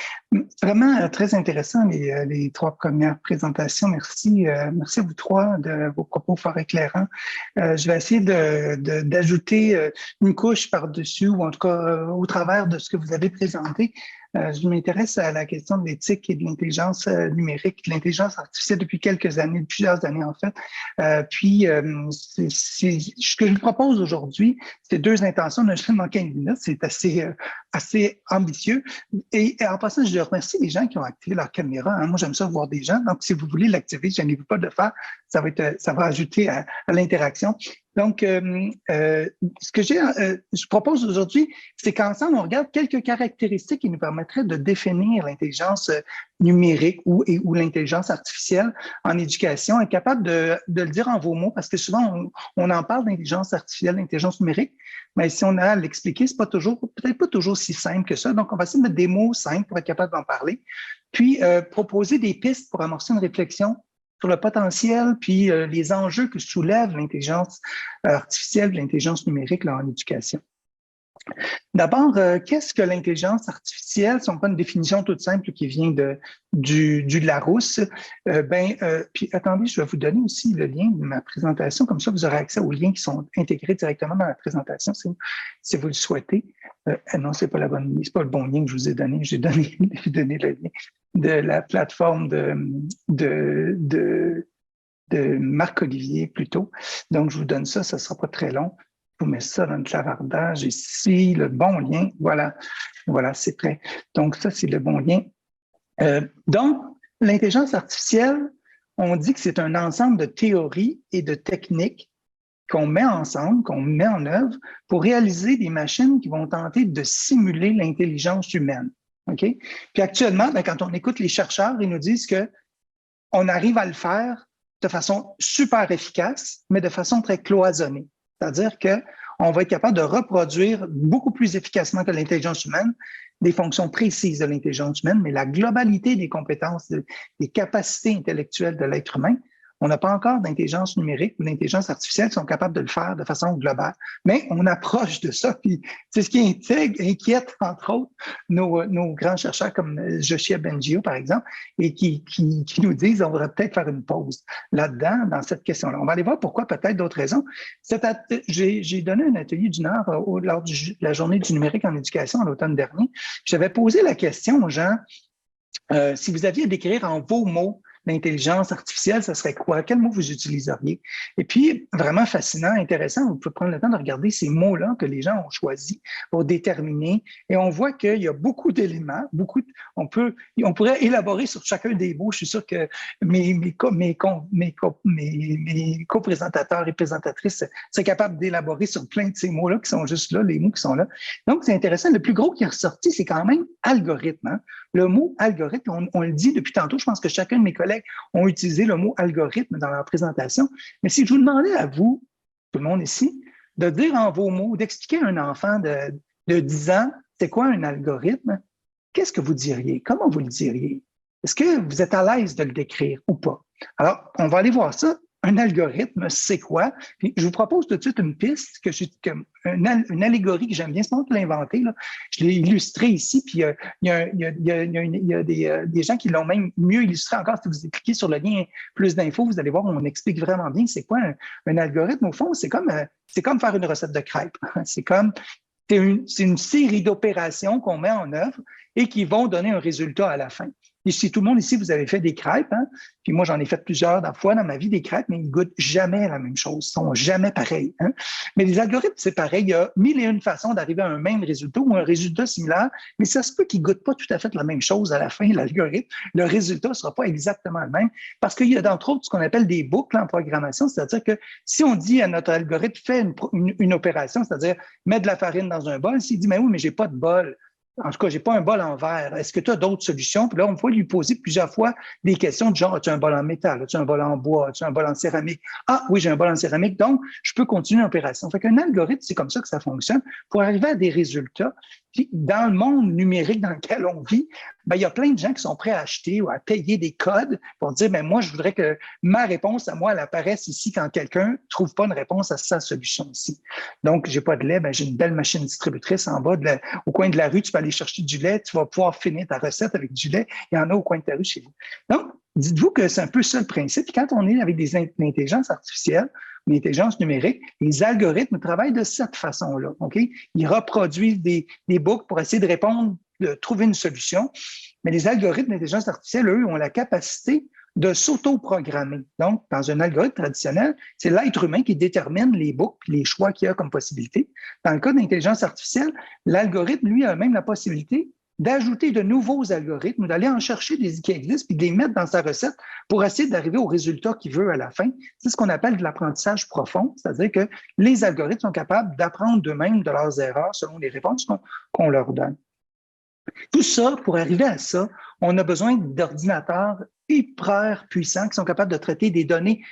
Vraiment très intéressant les trois premières présentations. Merci, merci à vous trois de vos propos fort éclairants. Je vais essayer d'ajouter une couche par-dessus, ou en tout cas au travers de ce que vous avez présenté. Je m'intéresse à la question de l'éthique et de l'intelligence numérique, de l'intelligence artificielle depuis quelques années, plusieurs années en fait. Ce que je vous propose aujourd'hui, c'est deux intentions. On a seulement 15 minutes, c'est assez ambitieux. Et en passant, je remercie les gens qui ont activé leur caméra. Hein. Moi, j'aime ça voir des gens. Donc, si vous voulez l'activer, je n'ai pas de le faire. Ça va ajouter à l'interaction. Donc, ce que je propose aujourd'hui, c'est qu'ensemble, on regarde quelques caractéristiques qui nous permettraient de définir l'intelligence numérique ou l'intelligence artificielle en éducation, être capable de le dire en vos mots, parce que souvent, on en parle d'intelligence artificielle, d'intelligence numérique, mais si on a à l'expliquer, c'est peut-être pas toujours si simple que ça. Donc, on va essayer de mettre des mots simples pour être capable d'en parler, puis proposer des pistes pour amorcer une réflexion sur le potentiel, puis les enjeux que soulève l'intelligence artificielle, l'intelligence numérique là, en éducation. D'abord, qu'est-ce que l'intelligence artificielle? Si on prend une définition toute simple qui vient du Larousse, puis attendez, je vais vous donner aussi le lien de ma présentation, comme ça vous aurez accès aux liens qui sont intégrés directement dans la présentation si vous le souhaitez. Non, c'est pas le bon lien que je vous ai donné. J'ai donné le lien de la plateforme de Marc-Olivier plutôt. Donc, je vous donne ça, ça ne sera pas très long. Je vous mets ça dans le clavardage ici, le bon lien. Voilà, c'est prêt. Donc, ça, c'est le bon lien. Donc, l'intelligence artificielle, on dit que c'est un ensemble de théories et de techniques qu'on met ensemble, qu'on met en œuvre pour réaliser des machines qui vont tenter de simuler l'intelligence humaine. OK? Puis actuellement, quand on écoute les chercheurs, ils nous disent qu'on arrive à le faire de façon super efficace, mais de façon très cloisonnée. C'est-à-dire qu'on va être capable de reproduire beaucoup plus efficacement que l'intelligence humaine des fonctions précises de l'intelligence humaine, mais la globalité des compétences, des capacités intellectuelles de l'être humain, on n'a pas encore d'intelligence numérique ou d'intelligence artificielle qui sont capables de le faire de façon globale. Mais on approche de ça, puis c'est ce qui inquiète, entre autres, nos grands chercheurs comme Joshua Bengio, par exemple, et qui nous disent on devrait peut-être faire une pause là-dedans, dans cette question-là. On va aller voir pourquoi, peut-être d'autres raisons. J'ai donné un atelier d'une heure lors de la journée du numérique en éducation à l'automne dernier. J'avais posé la question aux gens, si vous aviez à décrire en vos mots l'intelligence artificielle, ça serait quoi? Quel mot vous utiliseriez? Et puis, vraiment fascinant, intéressant, vous pouvez prendre le temps de regarder ces mots-là que les gens ont choisis pour déterminer. Et on voit qu'il y a beaucoup d'éléments, on pourrait élaborer sur chacun des mots. Je suis sûr que mes co-présentateurs et présentatrices seraient capables d'élaborer sur plein de ces mots-là qui sont juste là, les mots qui sont là. Donc, c'est intéressant. Le plus gros qui est ressorti, c'est quand même algorithme. Hein? Le mot algorithme, on le dit depuis tantôt, je pense que chacun de mes collègues ont utilisé le mot algorithme dans leur présentation. Mais si je vous demandais à vous, tout le monde ici, de dire en vos mots, d'expliquer à un enfant de 10 ans, c'est quoi un algorithme, qu'est-ce que vous diriez? Comment vous le diriez? Est-ce que vous êtes à l'aise de le décrire ou pas? Alors, on va aller voir ça. Un algorithme, c'est quoi? Puis je vous propose tout de suite une piste, une allégorie que j'aime bien. C'est pas moi qui l'ai inventée. Je l'ai illustrée ici, puis il y a des gens qui l'ont même mieux illustré encore. Si vous cliquez sur le lien plus d'infos, vous allez voir, on explique vraiment bien c'est quoi un algorithme. Au fond, c'est comme faire une recette de crêpes. C'est une série d'opérations qu'on met en œuvre et qui vont donner un résultat à la fin. Ici, tout le monde ici, vous avez fait des crêpes, hein? Puis moi, j'en ai fait plusieurs fois dans ma vie des crêpes, mais ils goûtent jamais la même chose, ils sont jamais pareils. Hein? Mais les algorithmes, c'est pareil. Il y a 1001 façons d'arriver à un même résultat ou un résultat similaire, mais ça se peut qu'ils goûtent pas tout à fait la même chose à la fin, l'algorithme. Le résultat sera pas exactement le même parce qu'il y a d'entre autres ce qu'on appelle des boucles en programmation, c'est-à-dire que si on dit à notre algorithme, fais une opération, c'est-à-dire mets de la farine dans un bol, s'il dit, mais oui, mais j'ai pas de bol. en tout cas, j'ai pas un bol en verre. Est-ce que tu as d'autres solutions? Puis là, on va lui poser plusieurs fois des questions de genre, as-tu un bol en métal? As-tu un bol en bois? As-tu un bol en céramique? Ah oui, j'ai un bol en céramique, donc je peux continuer l'opération. Fait qu'un algorithme, c'est comme ça que ça fonctionne pour arriver à des résultats. Puis dans le monde numérique dans lequel on vit, ben, il y a plein de gens qui sont prêts à acheter ou à payer des codes pour dire, ben, moi, je voudrais que ma réponse à moi, elle apparaisse ici quand quelqu'un ne trouve pas une réponse à sa solution ici. Donc, j'ai pas de lait, ben, j'ai une belle machine distributrice en bas au coin de la rue, tu peux aller chercher du lait, tu vas pouvoir finir ta recette avec du lait, il y en a au coin de ta rue chez vous. Donc, dites-vous que c'est un peu ça le principe. Puis quand on est avec des intelligences artificielles, l'intelligence numérique, les algorithmes travaillent de cette façon-là. OK? Ils reproduisent des boucles pour essayer de répondre, de trouver une solution. Mais les algorithmes d'intelligence artificielle, eux, ont la capacité de s'auto-programmer. Donc, dans un algorithme traditionnel, c'est l'être humain qui détermine les boucles et les choix qu'il y a comme possibilité. Dans le cas d'intelligence artificielle, l'algorithme, lui, a même la possibilité d'ajouter de nouveaux algorithmes ou d'aller en chercher des qui existent puis de les mettre dans sa recette pour essayer d'arriver au résultat qu'il veut à la fin. C'est ce qu'on appelle de l'apprentissage profond, c'est-à-dire que les algorithmes sont capables d'apprendre d'eux-mêmes de leurs erreurs selon les réponses qu'on leur donne. Tout ça, pour arriver à ça, on a besoin d'ordinateurs hyper puissants qui sont capables de traiter des données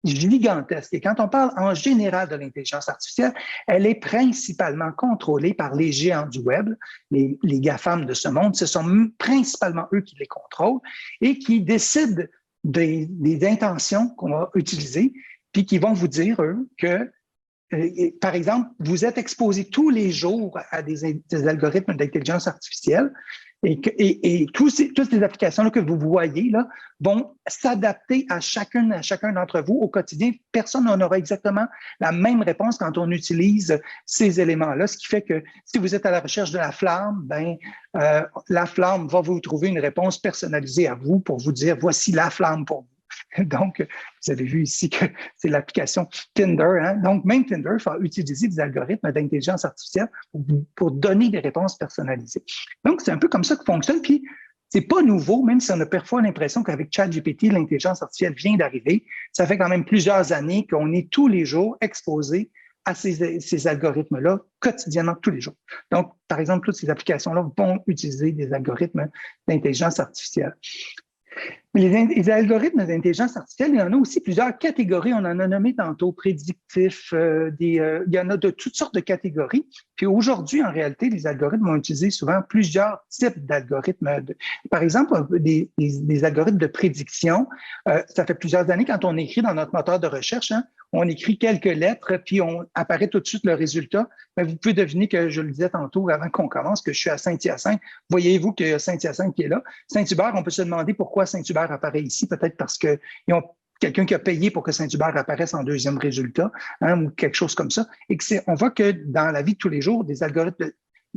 gigantesque. Et quand on parle en général de l'intelligence artificielle, elle est principalement contrôlée par les géants du web, les GAFAM de ce monde. Ce sont principalement eux qui les contrôlent et qui décident des intentions qu'on va utiliser, puis qui vont vous dire, eux, que par exemple, vous êtes exposé tous les jours à des algorithmes d'intelligence artificielle et toutes ces applications-là que vous voyez là, vont s'adapter à chacun d'entre vous au quotidien. Personne n'en aura exactement la même réponse quand on utilise ces éléments-là, ce qui fait que si vous êtes à la recherche de la flamme, la flamme va vous trouver une réponse personnalisée à vous pour vous dire « voici la flamme pour vous ». Donc, vous avez vu ici que c'est l'application Tinder. Hein? Donc, même Tinder va utiliser des algorithmes d'intelligence artificielle pour donner des réponses personnalisées. Donc, c'est un peu comme ça que fonctionne. Puis, c'est pas nouveau, même si on a parfois l'impression qu'avec ChatGPT, l'intelligence artificielle vient d'arriver. Ça fait quand même plusieurs années qu'on est tous les jours exposés à ces algorithmes-là quotidiennement, tous les jours. Donc, par exemple, toutes ces applications-là vont utiliser des algorithmes d'intelligence artificielle. Les algorithmes d'intelligence artificielle, il y en a aussi plusieurs catégories. On en a nommé tantôt prédictifs, il y en a de toutes sortes de catégories. Puis aujourd'hui, en réalité, les algorithmes vont utiliser souvent plusieurs types d'algorithmes. Par exemple, des algorithmes de prédiction. Ça fait plusieurs années, quand on écrit dans notre moteur de recherche, hein, on écrit quelques lettres, puis on apparaît tout de suite le résultat. Mais vous pouvez deviner que, je le disais tantôt avant qu'on commence, que je suis à Saint-Hyacinthe. Voyez-vous qu'il y a Saint-Hyacinthe qui est là. Saint-Hubert, on peut se demander pourquoi Saint-Hubert apparaît ici. Peut-être parce qu'ils ont quelqu'un qui a payé pour que Saint-Hubert apparaisse en deuxième résultat, hein, ou quelque chose comme ça. Et on voit que dans la vie de tous les jours, des algorithmes,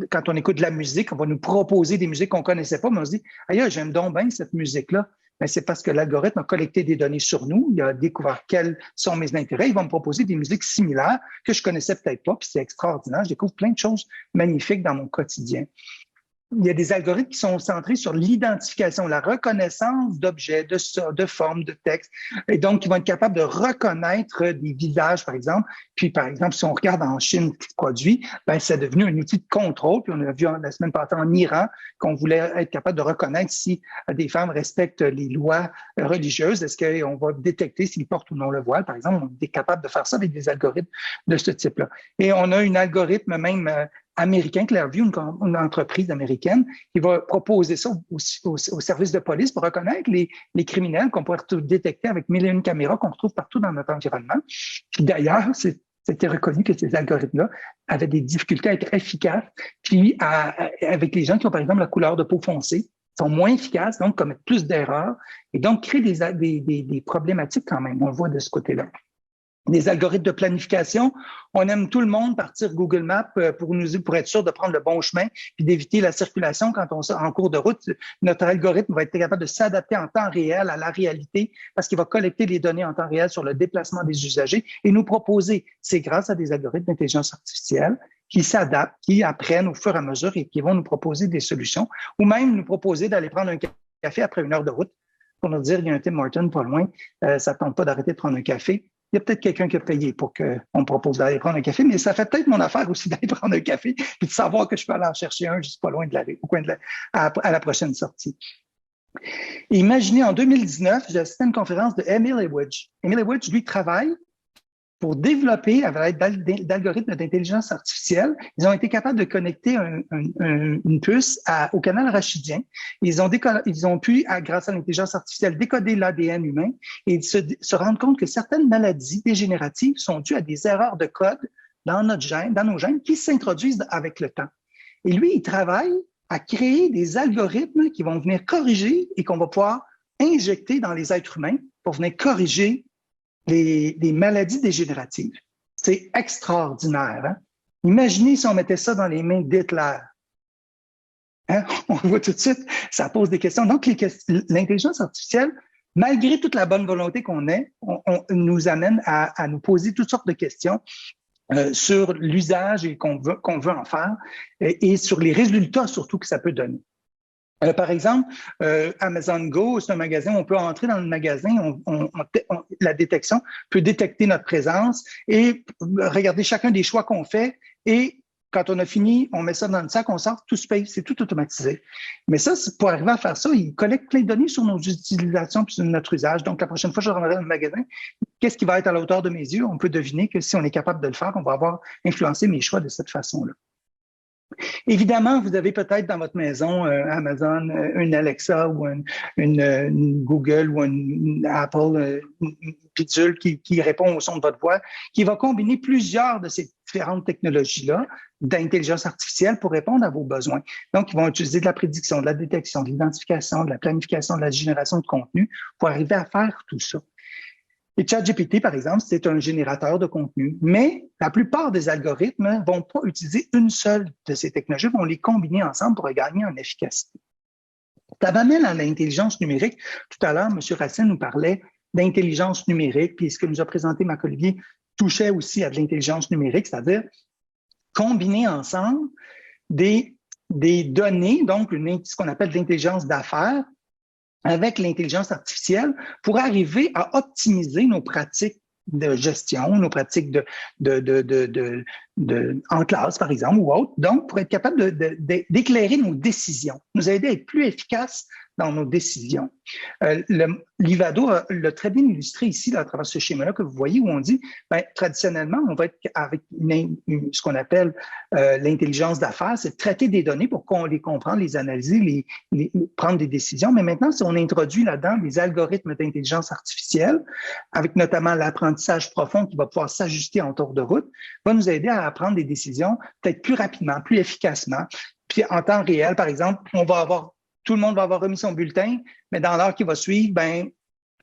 quand on écoute de la musique, on va nous proposer des musiques qu'on ne connaissait pas, mais on se dit « Aïe, j'aime donc bien cette musique-là ». Mais c'est parce que l'algorithme a collecté des données sur nous, il a découvert quels sont mes intérêts, il va me proposer des musiques similaires que je connaissais peut-être pas, puis c'est extraordinaire, je découvre plein de choses magnifiques dans mon quotidien. Il y a des algorithmes qui sont centrés sur l'identification, la reconnaissance d'objets, de formes, de textes, et donc qui vont être capables de reconnaître des visages, par exemple. Puis, par exemple, si on regarde en Chine ce qui se produit, c'est devenu un outil de contrôle. Puis, on a vu la semaine passée en Iran qu'on voulait être capable de reconnaître si des femmes respectent les lois religieuses. Est-ce qu'on va détecter s'ils portent ou non le voile, par exemple? On est capable de faire ça avec des algorithmes de ce type-là. Et on a un algorithme même américain, Clearview, une entreprise américaine, qui va proposer ça au service de police pour reconnaître les criminels qu'on pourrait détecter avec 1001 caméras qu'on retrouve partout dans notre environnement. Puis d'ailleurs, c'était reconnu que ces algorithmes-là avaient des difficultés à être efficaces, puis avec les gens qui ont, par exemple, la couleur de peau foncée, sont moins efficaces, donc commettent plus d'erreurs, et donc créent des problématiques quand même, on le voit de ce côté-là. Des algorithmes de planification. On aime tout le monde partir Google Maps pour être sûr de prendre le bon chemin puis d'éviter la circulation quand on en cours de route. Notre algorithme va être capable de s'adapter en temps réel à la réalité parce qu'il va collecter les données en temps réel sur le déplacement des usagers et nous proposer. C'est grâce à des algorithmes d'intelligence artificielle qui s'adaptent, qui apprennent au fur et à mesure et qui vont nous proposer des solutions ou même nous proposer d'aller prendre un café après 1 heure de route pour nous dire il y a un Tim Hortons pas loin, ça ne tente pas d'arrêter de prendre un café. il y a peut-être quelqu'un qui a payé pour qu'on me propose d'aller prendre un café, mais ça fait peut-être mon affaire aussi d'aller prendre un café puis de savoir que je peux aller en chercher un juste pas loin au coin à la prochaine sortie. Et imaginez, en 2019, j'ai assisté à une conférence de Emil Hedwig. Emil Hedwig, lui, travaille pour développer, avec l'aide d'algorithmes d'intelligence artificielle. Ils ont été capables de connecter une puce au canal rachidien. Ils ont pu, grâce à l'intelligence artificielle, décoder l'ADN humain et se rendre compte que certaines maladies dégénératives sont dues à des erreurs de code dans nos gènes qui s'introduisent avec le temps. Et lui, il travaille à créer des algorithmes qui vont venir corriger et qu'on va pouvoir injecter dans les êtres humains pour venir corriger les maladies dégénératives. C'est extraordinaire. Hein? Imaginez si on mettait ça dans les mains d'Hitler. Hein? On voit tout de suite, ça pose des questions. Donc, l'intelligence artificielle, malgré toute la bonne volonté qu'on ait, on nous amène à nous poser toutes sortes de questions sur l'usage qu'on veut en faire et sur les résultats surtout que ça peut donner. Par exemple, Amazon Go, c'est un magasin, on peut entrer dans le magasin, la détection peut détecter notre présence et regarder chacun des choix qu'on fait et quand on a fini, on met ça dans le sac, on sort, tout se paye, c'est tout automatisé. Mais ça, pour arriver à faire ça, il collecte plein de données sur nos utilisations puis sur notre usage. Donc, la prochaine fois que je rentrerai dans le magasin, qu'est-ce qui va être à la hauteur de mes yeux? On peut deviner que si on est capable de le faire, on va avoir influencé mes choix de cette façon-là. Évidemment, vous avez peut-être dans votre maison Amazon, une Alexa ou une Google ou une Apple, une bidule qui répond au son de votre voix, qui va combiner plusieurs de ces différentes technologies-là d'intelligence artificielle pour répondre à vos besoins. Donc, ils vont utiliser de la prédiction, de la détection, de l'identification, de la planification, de la génération de contenu pour arriver à faire tout ça. Et ChatGPT, par exemple, c'est un générateur de contenu, mais la plupart des algorithmes ne vont pas utiliser une seule de ces technologies, vont les combiner ensemble pour gagner en efficacité. Ça m'amène à l'intelligence numérique. Tout à l'heure, M. Racine nous parlait d'intelligence numérique, puis ce que nous a présenté Marc Olivier touchait aussi à de l'intelligence numérique, c'est-à-dire combiner ensemble des données, donc ce qu'on appelle de l'intelligence d'affaires, avec l'intelligence artificielle pour arriver à optimiser nos pratiques de gestion, nos pratiques en classe, par exemple, ou autre. Donc, pour être capable d'éclairer nos décisions, nous aider à être plus efficaces dans nos décisions. Livado l'a très bien illustré ici, là, à travers ce schéma-là que vous voyez, où on dit, traditionnellement, on va être avec ce qu'on appelle l'intelligence d'affaires, c'est traiter des données pour qu'on les comprenne, les analyser, prendre des décisions. Mais maintenant, si on introduit là-dedans des algorithmes d'intelligence artificielle, avec notamment l'apprentissage profond qui va pouvoir s'ajuster en tour de route, va nous aider à prendre des décisions peut-être plus rapidement, plus efficacement. Puis en temps réel, par exemple, tout le monde va avoir remis son bulletin, mais dans l'heure qui va suivre,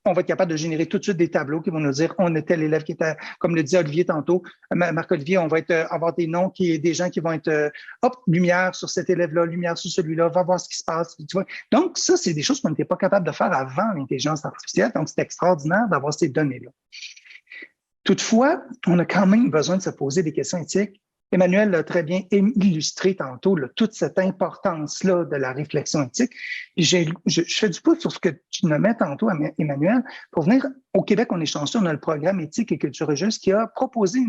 on va être capable de générer tout de suite des tableaux qui vont nous dire on était l'élève qui était, comme le dit Olivier tantôt, Marc-Olivier, on va avoir des noms des gens qui vont être lumière sur cet élève-là, lumière sur celui-là, va voir ce qui se passe. Tu vois. Donc, ça, c'est des choses qu'on n'était pas capable de faire avant l'intelligence artificielle. Donc, c'est extraordinaire d'avoir ces données-là. Toutefois, on a quand même besoin de se poser des questions éthiques. Emmanuel l'a très bien illustré tantôt, toute cette importance-là de la réflexion éthique. Je fais du pouce sur ce que tu nommais tantôt, Emmanuel. Pour venir au Québec, on est chanceux, on a le programme éthique et culture juste qui a proposé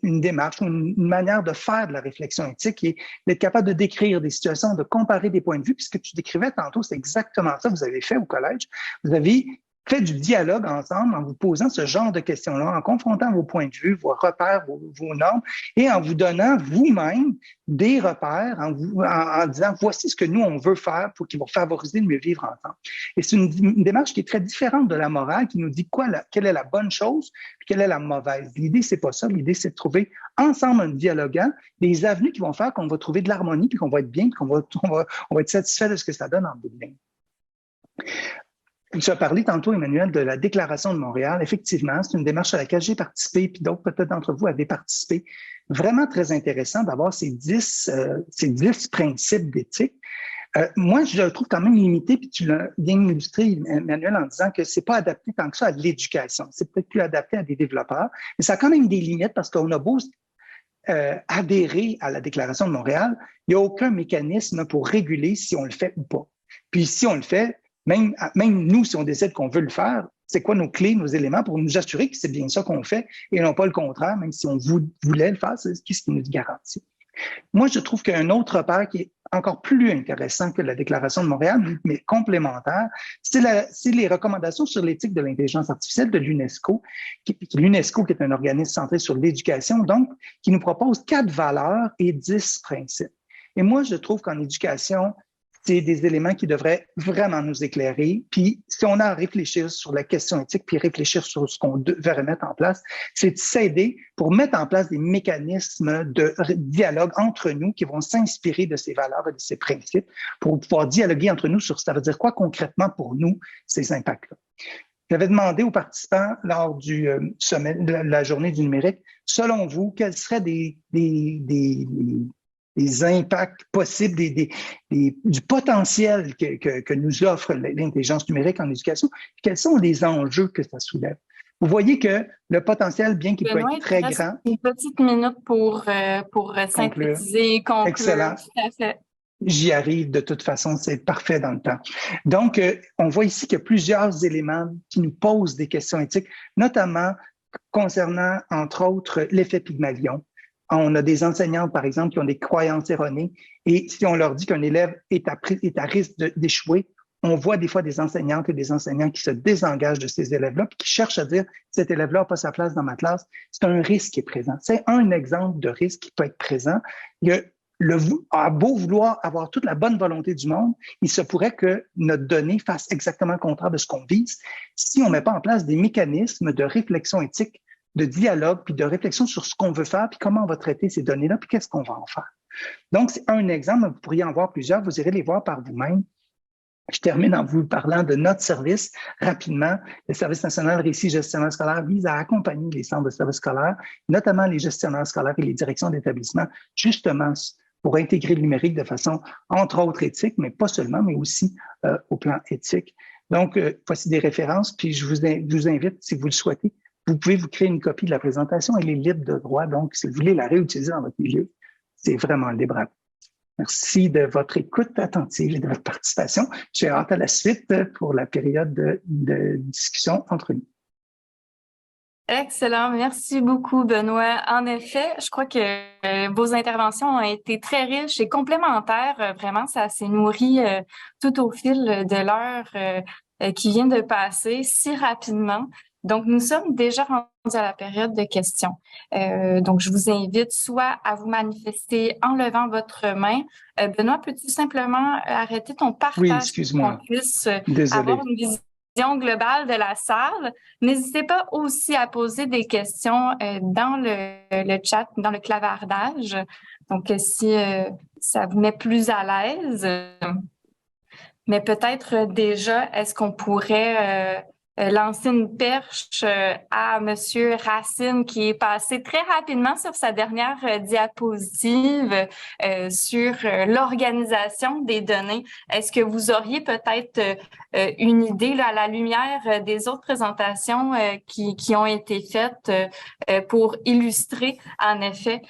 une démarche, une manière de faire de la réflexion éthique et d'être capable de décrire des situations, de comparer des points de vue. Puis ce que tu décrivais tantôt, c'est exactement ça que vous avez fait au collège. Vous avez fait du dialogue ensemble en vous posant ce genre de questions-là, en confrontant vos points de vue, vos repères, vos normes, et en vous donnant vous-même des repères, en disant voici ce que nous, on veut faire pour qu'ils vont favoriser le mieux vivre ensemble. Et c'est une démarche qui est très différente de la morale, qui nous dit quelle est la bonne chose, puis quelle est la mauvaise. L'idée, c'est pas ça. L'idée, c'est de trouver ensemble, en dialoguant, des avenues qui vont faire qu'on va trouver de l'harmonie, puis qu'on va être bien, puis qu'on va être satisfait de ce que ça donne en bout de ligne. Tu as parlé tantôt, Emmanuel, de la Déclaration de Montréal. Effectivement, c'est une démarche à laquelle j'ai participé, puis d'autres peut-être d'entre vous avaient participé. Vraiment très intéressant d'avoir ces 10 principes d'éthique. Moi, je le trouve quand même limité, puis tu l'as bien illustré, Emmanuel, en disant que c'est pas adapté tant que ça à l'éducation. C'est peut-être plus adapté à des développeurs, mais ça a quand même des limites parce qu'on a beau adhérer à la Déclaration de Montréal, il n'y a aucun mécanisme pour réguler si on le fait ou pas. Puis si on le fait, Même nous, si on décide qu'on veut le faire, c'est quoi nos clés, nos éléments pour nous assurer que c'est bien ça qu'on fait et non pas le contraire, même si on voulait le faire, c'est ce qui nous garantit. Moi, je trouve qu'il y a un autre repère qui est encore plus intéressant que la Déclaration de Montréal, mais complémentaire, c'est les recommandations sur l'éthique de l'intelligence artificielle de l'UNESCO, l'UNESCO qui est un organisme centré sur l'éducation, donc, qui nous propose 4 valeurs et 10 principes. Et moi, je trouve qu'en éducation, c'est des éléments qui devraient vraiment nous éclairer. Puis, si on a à réfléchir sur la question éthique, puis réfléchir sur ce qu'on devrait mettre en place, c'est de s'aider pour mettre en place des mécanismes de dialogue entre nous qui vont s'inspirer de ces valeurs et de ces principes pour pouvoir dialoguer entre nous sur ça veut dire quoi concrètement pour nous, ces impacts-là. J'avais demandé aux participants lors du sommet, de la journée du numérique, selon vous, quels seraient des impacts possibles, du potentiel que nous offre l'intelligence numérique en éducation, quels sont les enjeux que ça soulève. Vous voyez que le potentiel, bien qu'il peut être très grand... Une petite minute pour synthétiser, conclure. Excellent. Tout à fait. J'y arrive de toute façon, c'est parfait dans le temps. Donc, on voit ici qu'il y a plusieurs éléments qui nous posent des questions éthiques, notamment concernant, entre autres, l'effet Pygmalion. On a des enseignants, par exemple, qui ont des croyances erronées et si on leur dit qu'un élève est à risque d'échouer, on voit des fois des enseignantes et des enseignants qui se désengagent de ces élèves-là puis qui cherchent à dire « cet élève-là n'a pas sa place dans ma classe ». C'est un risque qui est présent. C'est un exemple de risque qui peut être présent. À beau vouloir avoir toute la bonne volonté du monde, il se pourrait que notre donnée fasse exactement le contraire de ce qu'on vise si on ne met pas en place des mécanismes de réflexion éthique, de dialogue, puis de réflexion sur ce qu'on veut faire, puis comment on va traiter ces données-là, puis qu'est-ce qu'on va en faire. Donc, c'est un exemple, vous pourriez en voir plusieurs, vous irez les voir par vous-même. Je termine en vous parlant de notre service rapidement. Le Service national récit gestionnaire scolaire vise à accompagner les centres de services scolaires, notamment les gestionnaires scolaires et les directions d'établissement, justement pour intégrer le numérique de façon, entre autres, éthique, mais pas seulement, mais aussi au plan éthique. Donc, voici des références, puis je vous invite, si vous le souhaitez, vous pouvez vous créer une copie de la présentation, elle est libre de droit, donc si vous voulez la réutiliser dans votre milieu, c'est vraiment libre à vous. Merci de votre écoute attentive et de votre participation. J'ai hâte à la suite pour la période de discussion entre nous. Excellent. Merci beaucoup, Benoît. En effet, je crois que vos interventions ont été très riches et complémentaires. Vraiment, ça s'est nourri tout au fil de l'heure qui vient de passer si rapidement. Donc, nous sommes déjà rendus à la période de questions. Donc, je vous invite soit à vous manifester en levant votre main. Benoît, peux-tu simplement arrêter ton partage? Oui, excuse-moi. Pour qu'on puisse Désolé. avoir une vision globale de la salle. N'hésitez pas aussi à poser des questions dans le chat, dans le clavardage. Donc, si ça vous met plus à l'aise. Mais peut-être déjà, est-ce qu'on pourrait lancer une perche à Monsieur Racine qui est passé très rapidement sur sa dernière diapositive sur l'organisation des données. Est-ce que vous auriez peut-être une idée là, à la lumière des autres présentations qui ont été faites pour illustrer en effet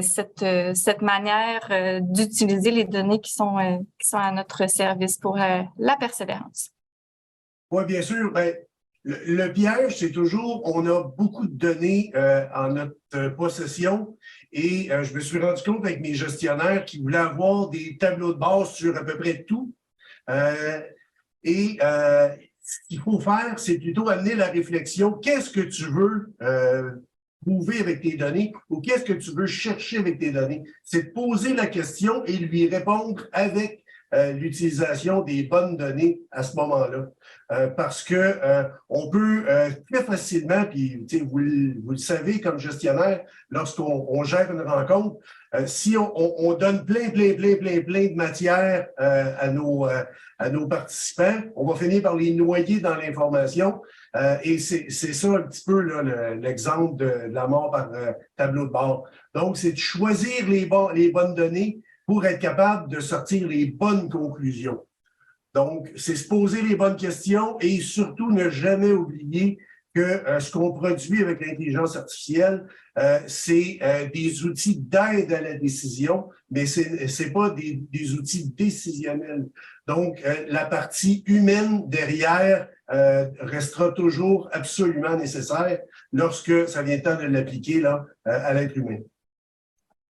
cette manière d'utiliser les données qui sont à notre service pour la persévérance? Oui, bien sûr. Ben, le piège, c'est toujours, on a beaucoup de données en notre possession et je me suis rendu compte avec mes gestionnaires qui voulaient avoir des tableaux de bord sur à peu près tout. Ce qu'il faut faire, c'est plutôt amener la réflexion. Qu'est-ce que tu veux prouver avec tes données ou qu'est-ce que tu veux chercher avec tes données? C'est de poser la question et lui répondre avec l'utilisation des bonnes données à ce moment-là. Parce que on peut très facilement, puis vous le savez comme gestionnaire, lorsqu'on gère une rencontre, si on donne plein de matière à nos participants, on va finir par les noyer dans l'information. Et c'est ça un petit peu l'exemple de la mort par tableau de bord. Donc, c'est de choisir les bonnes données pour être capable de sortir les bonnes conclusions. Donc, c'est se poser les bonnes questions et surtout ne jamais oublier que ce qu'on produit avec l'intelligence artificielle, c'est des outils d'aide à la décision, mais c'est pas des outils décisionnels. Donc, la partie humaine derrière restera toujours absolument nécessaire lorsque ça vient le temps de l'appliquer là à l'être humain.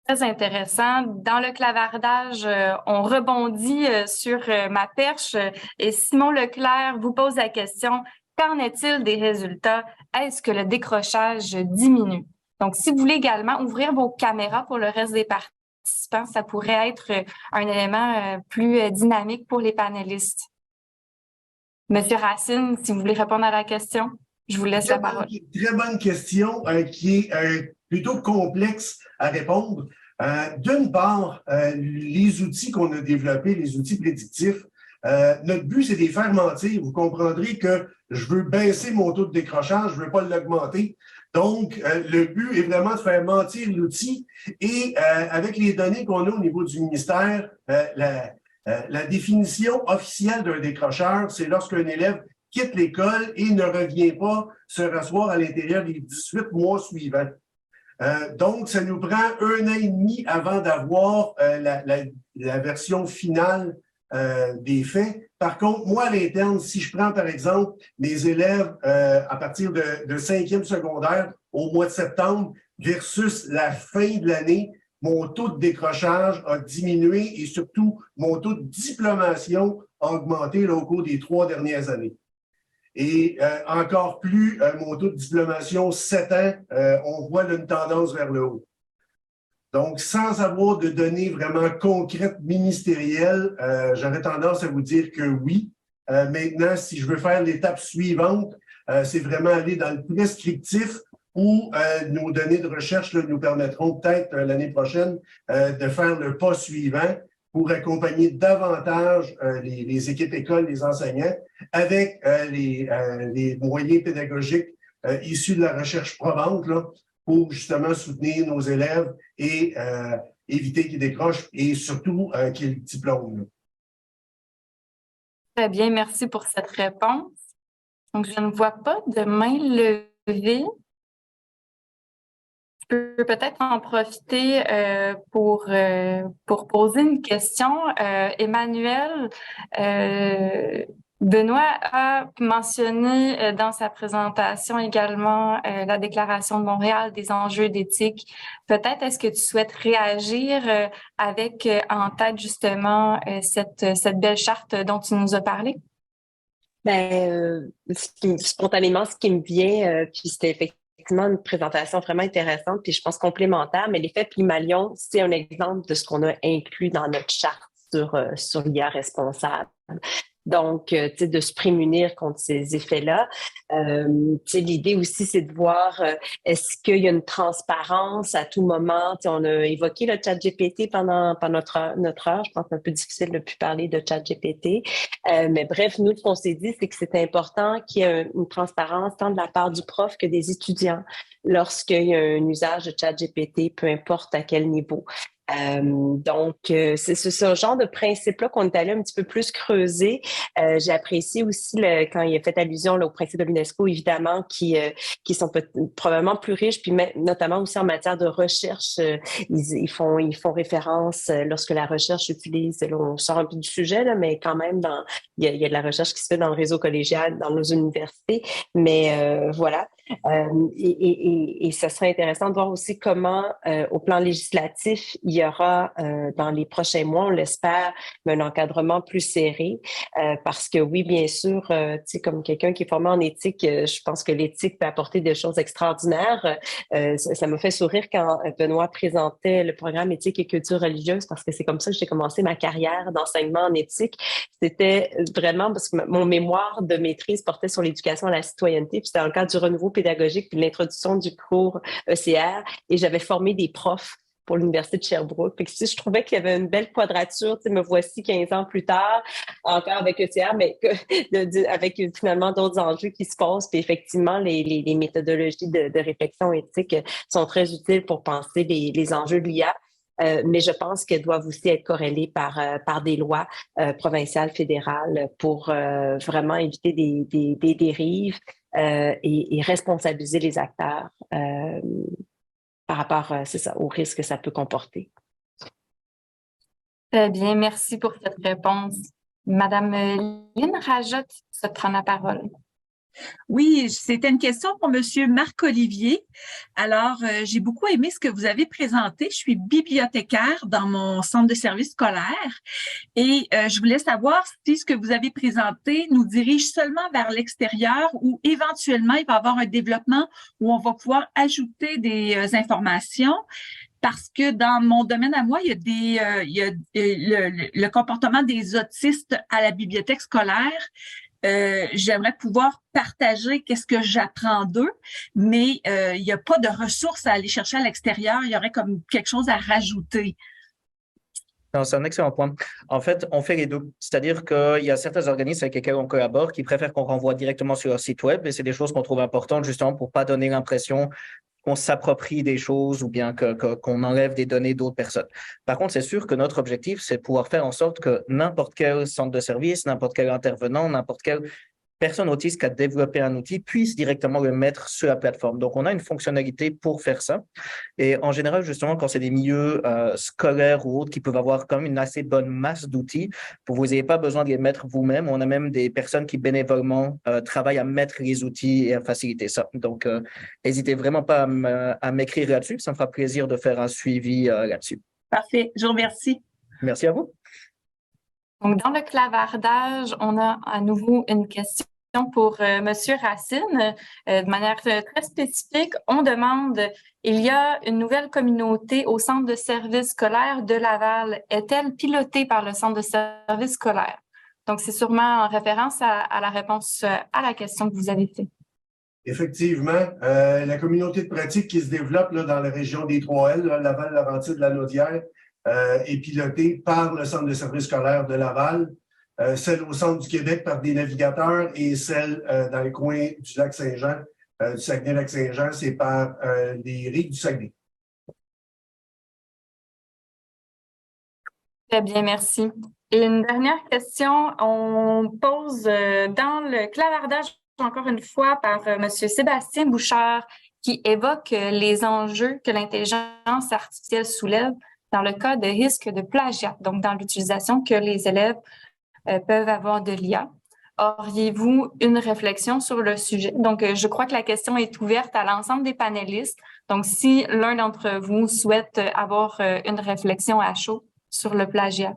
Très intéressant. Dans le clavardage, on rebondit sur ma perche et Simon Leclerc vous pose la question: qu'en est-il des résultats? Est-ce que le décrochage diminue? Donc, si vous voulez également ouvrir vos caméras pour le reste des participants, ça pourrait être un élément plus dynamique pour les panélistes. Monsieur Racine, si vous voulez répondre à la question, je vous laisse la parole. Très bonne question qui est plutôt complexe à répondre. D'une part, les outils qu'on a développés, les outils prédictifs, notre but, c'est de les faire mentir. Vous comprendrez que je veux baisser mon taux de décrochage, je ne veux pas l'augmenter. Donc, le but est vraiment de faire mentir l'outil et avec les données qu'on a au niveau du ministère, la définition officielle d'un décrocheur, c'est lorsqu'un élève quitte l'école et ne revient pas se rasseoir à l'intérieur des 18 mois suivants. Donc, ça nous prend 1 an et demi avant d'avoir la version finale des faits. Par contre, moi, à l'interne, si je prends par exemple mes élèves à partir de 5e secondaire au mois de septembre versus la fin de l'année, mon taux de décrochage a diminué et surtout, mon taux de diplomation a augmenté là, au cours des 3 dernières années. Et encore plus, mon taux de diplomation 7 ans, on voit là, une tendance vers le haut. Donc, sans avoir de données vraiment concrètes ministérielles, j'aurais tendance à vous dire que oui. Maintenant, si je veux faire l'étape suivante, c'est vraiment aller dans le prescriptif où nos données de recherche là, nous permettront peut-être l'année prochaine de faire le pas suivant pour accompagner davantage les équipes écoles, les enseignants, avec les moyens pédagogiques issus de la recherche probante là, pour justement soutenir nos élèves et éviter qu'ils décrochent et surtout qu'ils diplôment. Très bien, merci pour cette réponse. Donc, je ne vois pas de main levée. Je peux peut-être en profiter pour poser une question. Emmanuel, Benoît a mentionné dans sa présentation également la Déclaration de Montréal des enjeux d'éthique. Peut-être est-ce que tu souhaites réagir avec en tête justement cette belle charte dont tu nous as parlé? Spontanément, ce qui me vient, puis c'était effectivement une présentation vraiment intéressante, puis je pense complémentaire, mais l'effet Pygmalion, c'est un exemple de ce qu'on a inclus dans notre charte sur l'IA responsable. Donc, tu sais, de se prémunir contre ces effets-là. Tu sais, l'idée aussi, c'est de voir est-ce qu'il y a une transparence à tout moment. Tu sais, on a évoqué le ChatGPT pendant notre heure. Je pense que c'est un peu difficile de plus parler de ChatGPT. Mais bref, nous, ce qu'on s'est dit, c'est que c'est important qu'il y ait une transparence tant de la part du prof que des étudiants lorsqu'il y a un usage de ChatGPT, peu importe à quel niveau. Donc, c'est ce genre de principe-là qu'on est allé un petit peu plus creuser. J'ai apprécié aussi quand il a fait allusion là, aux principes de l'UNESCO, évidemment, qui sont probablement plus riches, puis notamment aussi en matière de recherche. Ils font référence lorsque la recherche utilise, là, on sort un peu du sujet, là, mais quand même, il y a de la recherche qui se fait dans le réseau collégial, dans nos universités. Mais voilà. Et ça serait intéressant de voir aussi comment, au plan législatif, il y aura dans les prochains mois, on l'espère, un encadrement plus serré. Parce que oui, bien sûr, tu sais, comme quelqu'un qui est formé en éthique, je pense que l'éthique peut apporter des choses extraordinaires. Ça me fait sourire quand Benoît présentait le programme éthique et culture religieuse, parce que c'est comme ça que j'ai commencé ma carrière d'enseignement en éthique. C'était vraiment parce que mon mémoire de maîtrise portait sur l'éducation à la citoyenneté, puis c'était dans le cadre du renouveau pédagogique puis de l'introduction du cours ECR, et j'avais formé des profs pour l'Université de Sherbrooke. Puis, je trouvais qu'il y avait une belle quadrature. Tu sais, me voici 15 ans plus tard, encore avec ECR, mais avec finalement d'autres enjeux qui se posent. Puis effectivement, les méthodologies de réflexion éthique sont très utiles pour penser les enjeux de l'IA. Mais je pense qu'elles doivent aussi être corrélées par des lois provinciales, fédérales, pour vraiment éviter des dérives et responsabiliser les acteurs par rapport, c'est ça, au risque que ça peut comporter. Très bien, merci pour cette réponse. Madame Lynn Rajot se prend la parole. Oui, c'était une question pour Monsieur Marc-Olivier. Alors, j'ai beaucoup aimé ce que vous avez présenté. Je suis bibliothécaire dans mon centre de service scolaire et je voulais savoir si ce que vous avez présenté nous dirige seulement vers l'extérieur ou éventuellement il va y avoir un développement où on va pouvoir ajouter des informations. Parce que dans mon domaine à moi, il y a le comportement des autistes à la bibliothèque scolaire. J'aimerais pouvoir partager qu'est-ce que j'apprends d'eux, mais il n'y a pas de ressources à aller chercher à l'extérieur. Il y aurait comme quelque chose à rajouter. Non, c'est un excellent point. En fait, on fait les deux. C'est-à-dire qu'il y a certains organismes avec lesquels on collabore qui préfèrent qu'on renvoie directement sur leur site web et c'est des choses qu'on trouve importantes justement pour pas donner l'impression qu'on s'approprie des choses ou bien qu'on enlève des données d'autres personnes. Par contre, c'est sûr que notre objectif, c'est de pouvoir faire en sorte que n'importe quel centre de service, n'importe quel intervenant, n'importe quelle personne autiste qui a développé un outil puisse directement le mettre sur la plateforme. Donc, on a une fonctionnalité pour faire ça. Et en général, justement, quand c'est des milieux scolaires ou autres qui peuvent avoir quand même une assez bonne masse d'outils, pour vous n'ayez pas besoin de les mettre vous-même. On a même des personnes qui bénévolement travaillent à mettre les outils et à faciliter ça. Donc, n'hésitez vraiment pas à m'écrire là-dessus. Ça me fera plaisir de faire un suivi là-dessus. Parfait. Je vous remercie. Merci à vous. Donc, dans le clavardage, on a à nouveau une question pour Monsieur Racine. De manière très spécifique, on demande, il y a une nouvelle communauté au centre de service scolaire de Laval. Est-elle pilotée par le centre de service scolaire? Donc, c'est sûrement en référence à la réponse à la question que vous avez faite. Effectivement, la communauté de pratique qui se développe là, dans la région des 3L, là, Laval, Laurentides, Lanaudière, est pilotée par le centre de service scolaire de Laval, celle au centre du Québec par des navigateurs et celle dans les coins du lac Saint-Jean, du Saguenay-Lac-Saint-Jean, c'est par les rives du Saguenay. Très bien, merci. Et une dernière question, on pose dans le clavardage encore une fois par Monsieur Sébastien Bouchard qui évoque les enjeux que l'intelligence artificielle soulève dans le cas de risque de plagiat, donc dans l'utilisation que les élèves peuvent avoir de l'IA. Auriez-vous une réflexion sur le sujet? Donc, je crois que la question est ouverte à l'ensemble des panélistes. Donc, si l'un d'entre vous souhaite avoir une réflexion à chaud sur le plagiat.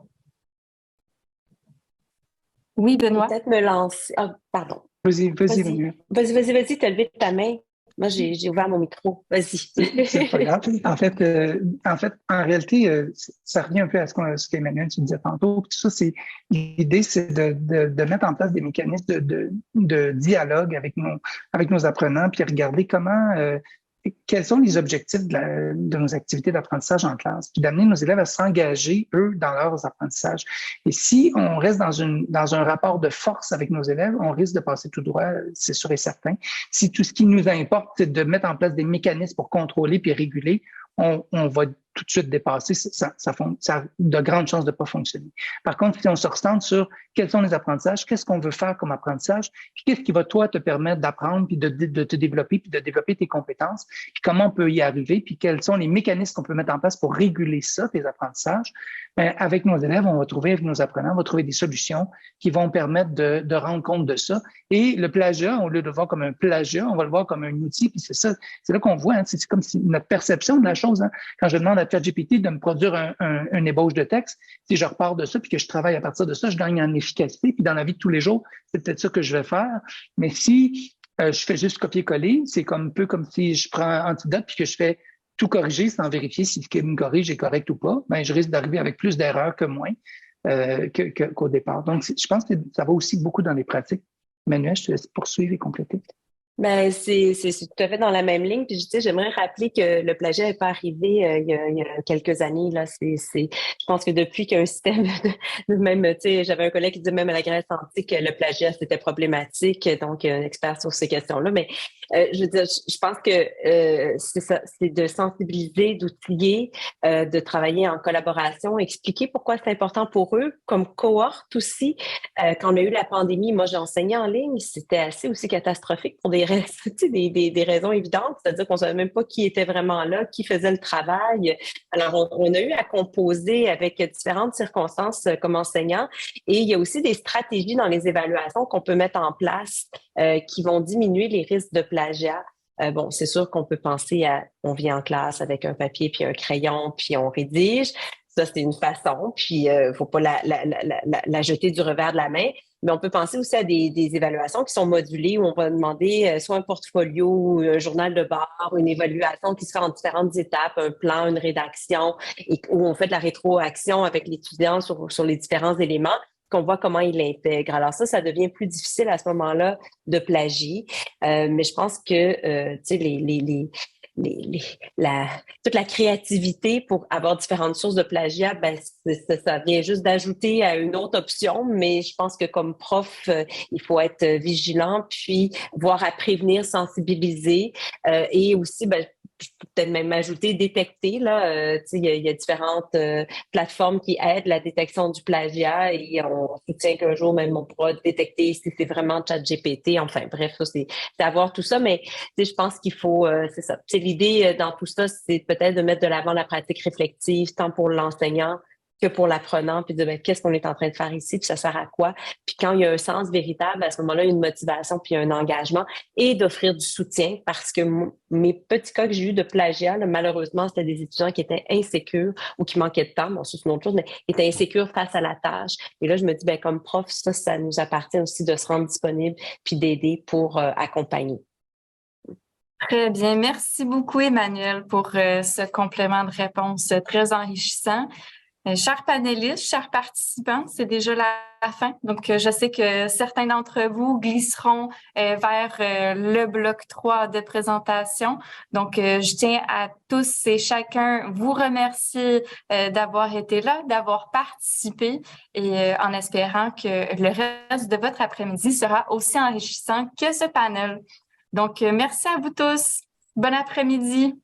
Oui, Benoît? Peut-être me lancer. Ah, pardon. Vas-y, Manuel. Vas-y, t'as levé ta main. Moi, j'ai ouvert mon micro. Vas-y. C'est pas grave. En fait, en réalité, ça revient un peu à ce qu'Emmanuel tu disais tantôt. Tout ça, l'idée, c'est de mettre en place des mécanismes de dialogue avec nos apprenants, puis regarder quels sont les objectifs de nos activités d'apprentissage en classe, puis d'amener nos élèves à s'engager, eux, dans leurs apprentissages. Et si on reste dans un rapport de force avec nos élèves, on risque de passer tout droit, c'est sûr et certain. Si tout ce qui nous importe, c'est de mettre en place des mécanismes pour contrôler puis réguler, on va tout de suite dépasser, ça a de grandes chances de ne pas fonctionner. Par contre, si on se recentre sur quels sont les apprentissages, qu'est-ce qu'on veut faire comme apprentissage, puis qu'est-ce qui va, toi, te permettre d'apprendre, puis de te développer, puis de développer tes compétences, puis comment on peut y arriver, puis quels sont les mécanismes qu'on peut mettre en place pour réguler ça, tes apprentissages, bien, avec nos élèves, on va trouver, avec nos apprenants, on va trouver des solutions qui vont permettre de rendre compte de ça. Et le plagiat, au lieu de le voir comme un plagiat, on va le voir comme un outil, puis c'est ça, c'est là qu'on voit, hein, c'est comme si notre perception de la chose, hein, quand je demande à ChatGPT de me produire une ébauche de texte, si je repars de ça puis que je travaille à partir de ça, je gagne en efficacité. Puis dans la vie de tous les jours, c'est peut-être ça que je vais faire. Mais si je fais juste copier-coller, c'est un peu comme si je prends Antidote puis que je fais tout corriger sans vérifier si ce qui me corrige est correct ou pas, ben je risque d'arriver avec plus d'erreurs que moins qu'au départ. Donc, je pense que ça va aussi beaucoup dans les pratiques. Manuel, je te laisse poursuivre et compléter. Ben, c'est tout à fait dans la même ligne. Puis, tu sais, j'aimerais rappeler que le plagiat n'est pas arrivé il y a quelques années, là. Je pense que depuis qu'il y a un système même, tu sais, j'avais un collègue qui disait même à la Grèce antique que le plagiat, c'était problématique. Donc, expert sur ces questions-là. Mais, Je veux dire, je pense que c'est ça, c'est de sensibiliser, d'outiller, de travailler en collaboration, expliquer pourquoi c'est important pour eux, comme cohorte aussi. Quand on a eu la pandémie, moi j'ai enseigné en ligne, c'était assez aussi catastrophique pour des raisons évidentes, c'est-à-dire qu'on savait même pas qui était vraiment là, qui faisait le travail. Alors on a eu à composer avec différentes circonstances comme enseignant, et il y a aussi des stratégies dans les évaluations qu'on peut mettre en place qui vont diminuer les risques de plagiat. Bon, c'est sûr qu'on peut penser à, on vient en classe avec un papier puis un crayon puis on rédige. Ça, c'est une façon, puis faut pas la jeter du revers de la main. Mais on peut penser aussi à des évaluations qui sont modulées où on va demander soit un portfolio, un journal de bord, une évaluation qui se fait en différentes étapes, un plan, une rédaction, et où on fait de la rétroaction avec l'étudiant sur les différents éléments, qu'on voit comment il l'intègre. Alors ça devient plus difficile à ce moment-là de plagier. Mais je pense que, tu sais, toute la créativité pour avoir différentes sources de plagiat, ben, ça vient juste d'ajouter à une autre option, mais je pense que comme prof, il faut être vigilant, puis voir à prévenir, sensibiliser, et aussi, ben, je peux peut-être même ajouter détecter, là, tu sais, il y a différentes plateformes qui aident la détection du plagiat et on soutient qu'un jour même on pourra détecter si c'est vraiment ChatGPT. Enfin bref, ça c'est avoir tout ça, mais tu sais, je pense qu'il faut, c'est ça. C'est l'idée dans tout ça, c'est peut-être de mettre de l'avant la pratique réflexive, tant pour l'enseignant que pour l'apprenant, puis de ben, qu'est-ce qu'on est en train de faire ici, puis ça sert à quoi. Puis quand il y a un sens véritable, à ce moment-là, une motivation, puis un engagement, et d'offrir du soutien, parce que mes petits cas que j'ai eu de plagiat, là, malheureusement, c'était des étudiants qui étaient insécures ou qui manquaient de temps, bon, ça c'est une autre chose, mais étaient insécures face à la tâche. Et là, je me dis, ben comme prof, ça nous appartient aussi de se rendre disponible, puis d'aider pour accompagner. Très bien. Merci beaucoup, Emmanuel, pour ce complément de réponse très enrichissant. Chers panélistes, chers participants, c'est déjà la fin. Donc, je sais que certains d'entre vous glisseront vers le bloc 3 de présentation. Donc, je tiens à tous et chacun vous remercier d'avoir été là, d'avoir participé et en espérant que le reste de votre après-midi sera aussi enrichissant que ce panel. Donc, merci à vous tous. Bon après-midi.